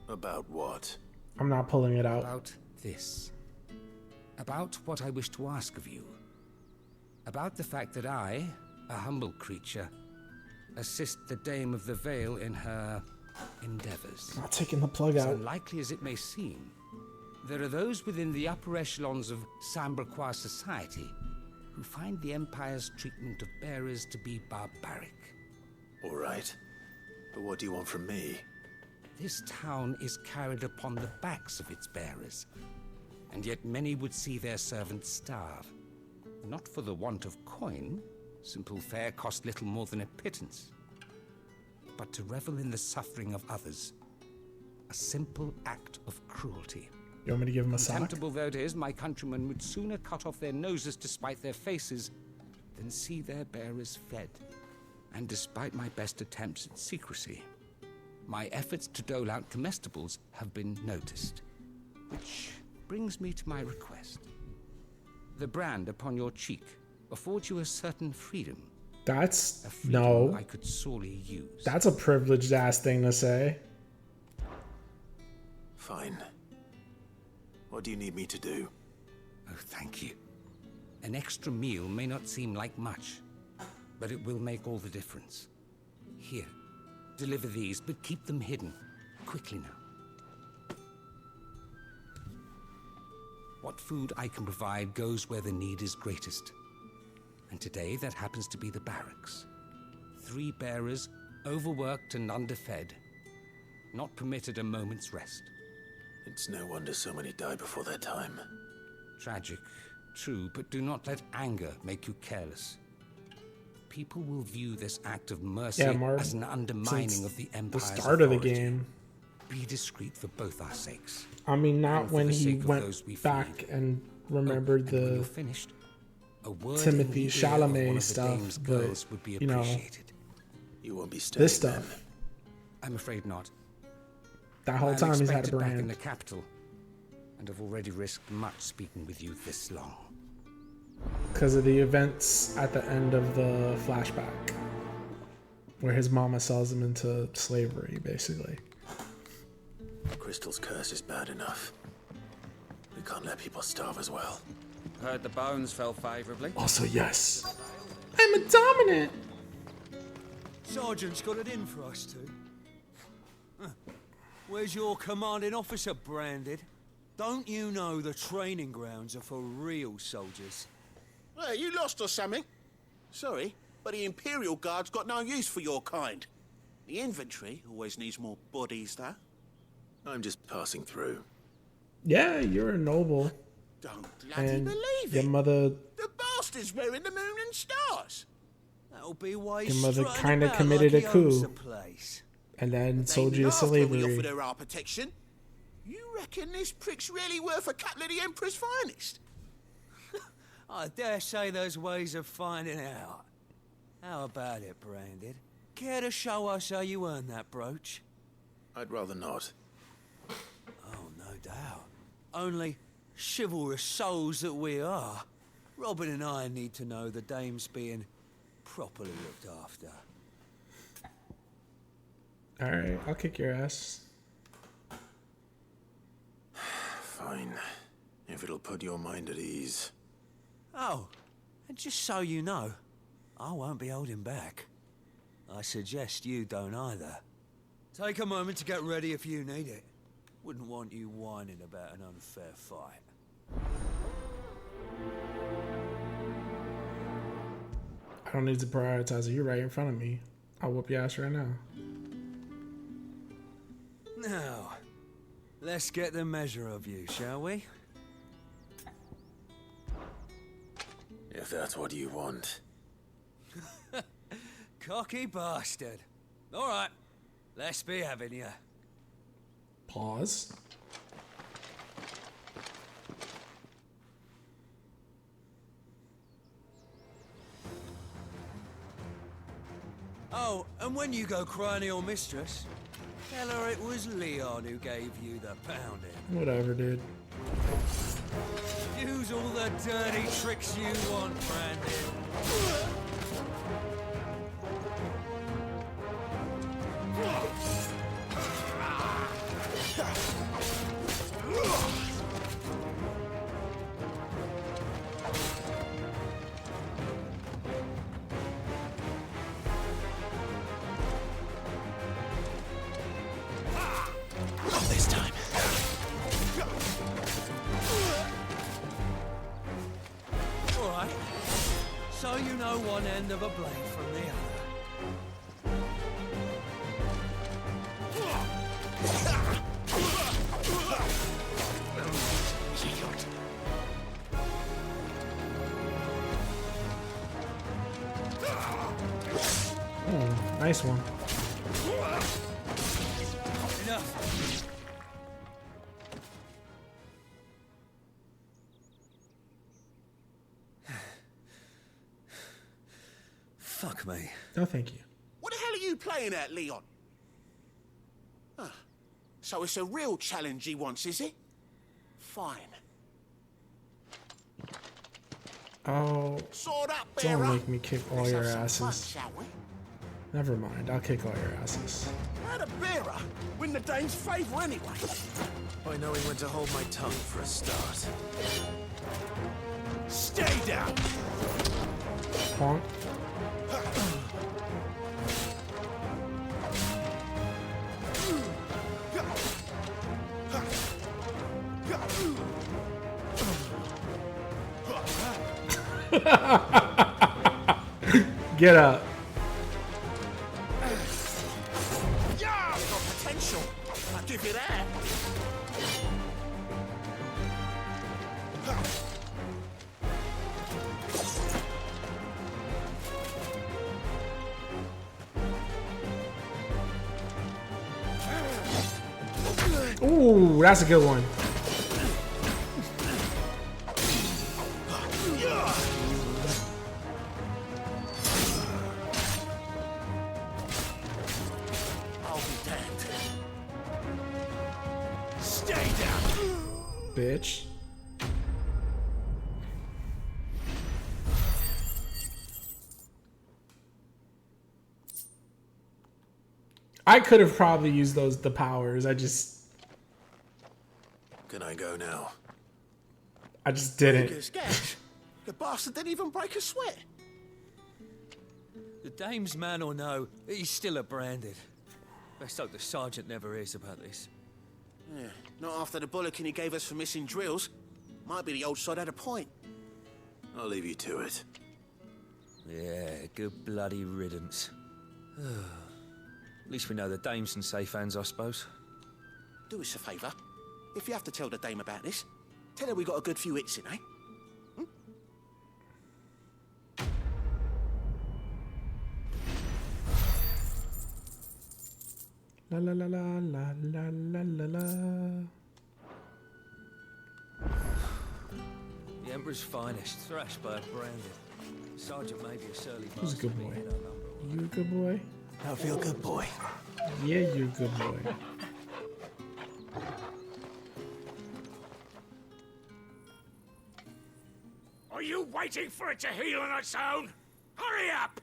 About what? I'm not pulling it out. About this. About what I wish to ask of you. About the fact that I, a humble creature, assist the Dame of the Vale in her endeavors. Not taking the plug As out. unlikely as it may seem, there are those within the upper echelons of Samberquois society who find the Empire's treatment of bearers to be barbaric. All right. But what do you want from me? This town is carried upon the backs of its bearers, and yet many would see their servants starve. Not for the want of coin, simple fare cost little more than a pittance, but to revel in the suffering of others, a simple act of cruelty. You want me to give him a sock? Contemptible though it is, my countrymen would sooner cut off their noses to spite their faces than see their bearers fed. And despite my best attempts at secrecy, my efforts to dole out comestibles have been noticed. Which brings me to my request. The brand upon your cheek affords you a certain freedom. That's, A freedom no. I could sorely use. That's a privileged ass thing to say. Fine. What do you need me to do? Oh, thank you. An extra meal may not seem like much, but it will make all the difference. Here, deliver these, but keep them hidden. Quickly now. What food I can provide goes where the need is greatest. And today, that happens to be the barracks. 3 bearers, overworked and underfed, not permitted a moment's rest. It's no wonder so many die before their time. Tragic, true, but do not let anger make you careless. People will view this act of mercy as an undermining of the Empire's the start of the authority. game. Be discreet for both our sakes. I mean, not And for when the he sake of went those we back feed. and remembered And when the you're finished, a word in Timothy the ear of one Chalamet of the stuff, dame's but girls would be you know, appreciated. You won't be staying this stuff. I'm afraid not. That whole I'm time he's had a expected back in brand. the capital, and have already risked much speaking with you this long. Because of the events at the end of the flashback, where his mama sells him into slavery, basically. Crystal's curse is bad enough. We can't let people starve as well. Heard the bones fell favorably. Also, yes. I'm a dominant. Sergeant's got it in for us two. Huh. Where's your commanding officer branded? Don't you know the training grounds are for real soldiers? Well, you lost or something? Sorry, but the Imperial Guard's got no use for your kind. The infantry always needs more bodies, though. I'm just passing through. Yeah, you're a noble. Don't bloody And believe your it. mother, The bastard's wearing the moon and stars. That'll be why your he's mother strutting kind of about committed like a he owns coup, the place. and then They sold you to laughed when we slavery. offered her our protection. You reckon this prick's really worth a couple of the Emperor's finest? I dare say there's ways of finding out. How about it, Branded? Care to show us how you earned that brooch? I'd rather not. Oh, no doubt. Only chivalrous souls that we are, Robin and I need to know the dame's being properly looked after. Alright, I'll kick your ass. Fine. If it'll put your mind at ease. Oh, and just so you know, I won't be holding back. I suggest you don't either. Take a moment to get ready if you need it. Wouldn't want you whining about an unfair fight. I don't need to prioritize it. You're right in front of me. I'll whoop your ass right now. Now, let's get the measure of you, shall we? If that's what you want. Cocky bastard. All right, let's be having you. Pause. Oh, and when you go crying to your mistress, tell her it was Leon who gave you the pounding. Whatever, dude. Use all the dirty tricks you want, Brandon. Not this time. All right. So you know one end of a blade from the other. Oh, nice one. Enough. Fuck me. No, thank you. What the hell are you playing at, Leon? Ah, so it's a real challenge he wants, is it? Fine. Oh, Sword up, don't bearer. make me kick all Let's your have some fun, asses. shall we? Never mind, I'll kick all your asses. How the bearer win the Dane's favour anyway? By knowing when to hold my tongue for a start. Stay down. Honk. Get up. Yeah, I've got potential. I'll give you that. Ooh, that's a good one. I'll be damned. Stay down. Bitch. I could have probably used the powers. I just Can I go now? didn't. Sketch. The bastard didn't even break a sweat. The dame's man or no, he's still a branded. Best hope the sergeant never hears about this. Yeah, not after the bollocking he gave us for missing drills. Might be the old sod had a point. I'll leave you to it. Yeah, good bloody riddance. At least we know the dame's in safe hands, I suppose. Do us a favour. If you have to tell the dame about this, tell her we got a good few hits in, eh? La la la la la la la la la. The Emperor's finest, thrashed by a branded. Sergeant may be a surly Who's a bastard, good but boy? he don't number. You a good boy? I feel good, boy. Yeah, you're a good boy. Are you waiting for it to heal on its own? Hurry up!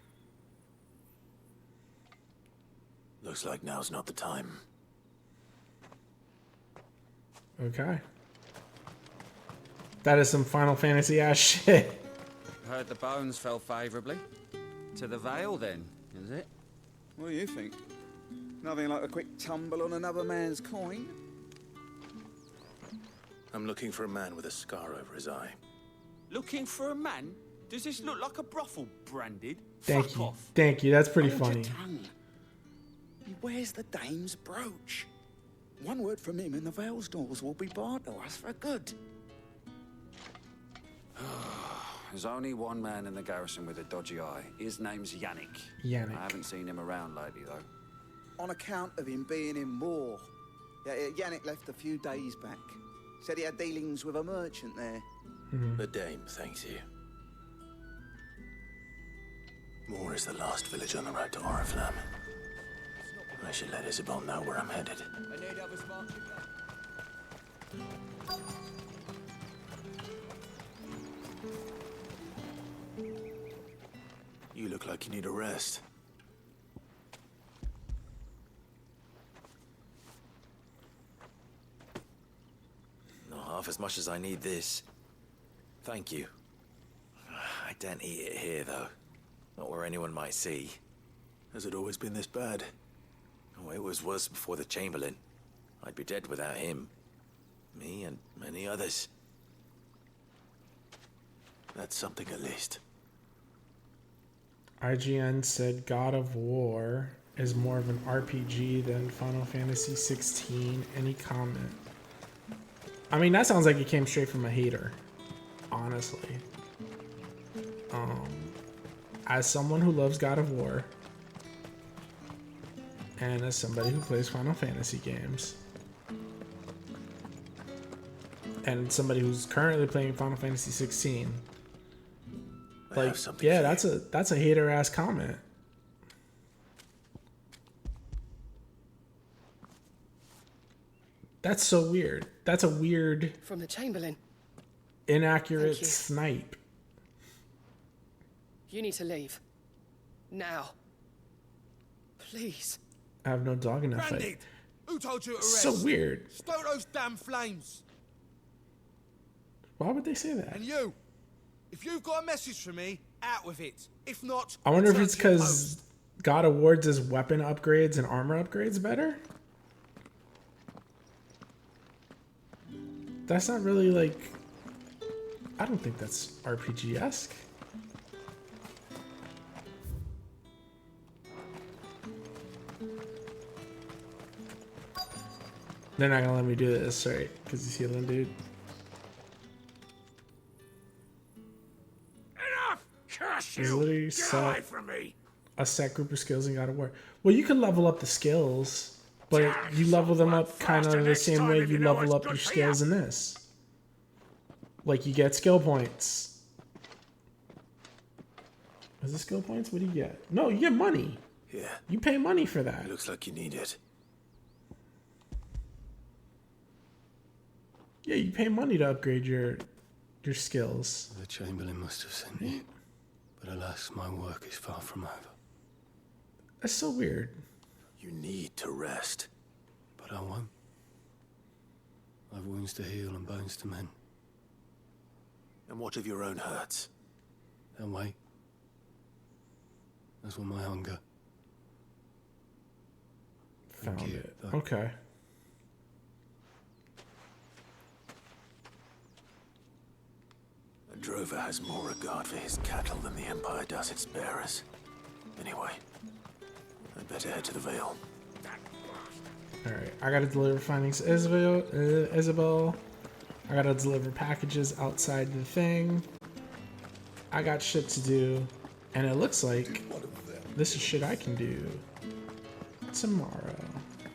Looks like now's not the time. Okay. That is some Final Fantasy ass shit. Heard the bones fell favourably. To the Vale, then, is it? What do you think? Nothing like a quick tumble on another man's coin? I'm looking for a man with a scar over his eye. Looking for a man? Does this look like a brothel, Branded? Thank Fuck you. off. Thank you. That's pretty Hold your funny. tongue. Where's the dame's brooch? One word from him and the Vale's doors will be barred to us for good. There's only one man in the garrison with a dodgy eye. His name's Yannick. Yannick. I haven't seen him around lately, though. On account of him being in war. Yeah, Yannick left a few days back. Said he had dealings with a merchant there. The dame thanks you. Moor is the last village on the road to Oriflamme. I should let Isabel know where I'm headed. You look like you need a rest. Not half as much as I need this. Thank you. I don't eat it here, though. Not where anyone might see. Has it always been this bad? Oh, it was worse before the Chamberlain. I'd be dead without him. Me and many others. That's something at least. IGN said God of War is more of an RPG than Final Fantasy 16. Any comment? I mean, that sounds like it came straight from a hater, honestly. As someone who loves God of War, and as somebody who plays Final Fantasy games, and somebody who's currently playing Final Fantasy 16, like, yeah, that's a hater ass comment. That's so weird. That's a weird, From the Chamberlain. inaccurate Thank you. snipe. You need to leave. Now. Please. I have no dog in that Branded, fight. who told you to rest? So weird. Stoke those damn flames. Why would they say that? And you, if you've got a message for me, out with it. If not, I wonder if return it's to your because God awards his weapon upgrades and armor upgrades better. That's not really like. I don't think that's RPG-esque. They're not gonna let me do this, right? Because he's healing, dude. Enough! Curse There's you! literally Get away set, from me! a set group of skills in God of War. Well, you can level up the skills, but you level them up kind of the same way you level up your skills in this. Like, you get skill points. Is it skill points? What do you get? No, you get money. Yeah. You pay money for that. Looks like you need it. Yeah, you pay money to upgrade your skills. The Chamberlain must have sent you. But alas, my work is far from over. That's so weird. You need to rest. But I won't. I've wounds to heal and bones to mend. And what of your own hurts? They'll wait. As will my hunger. Found it. Okay. A drover has more regard for his cattle than the Empire does its bearers. Anyway, I'd better head to the Vale. Alright, I gotta deliver findings to Isabel. I gotta deliver packages outside the thing. I got shit to do. And it looks like this is shit I can do tomorrow.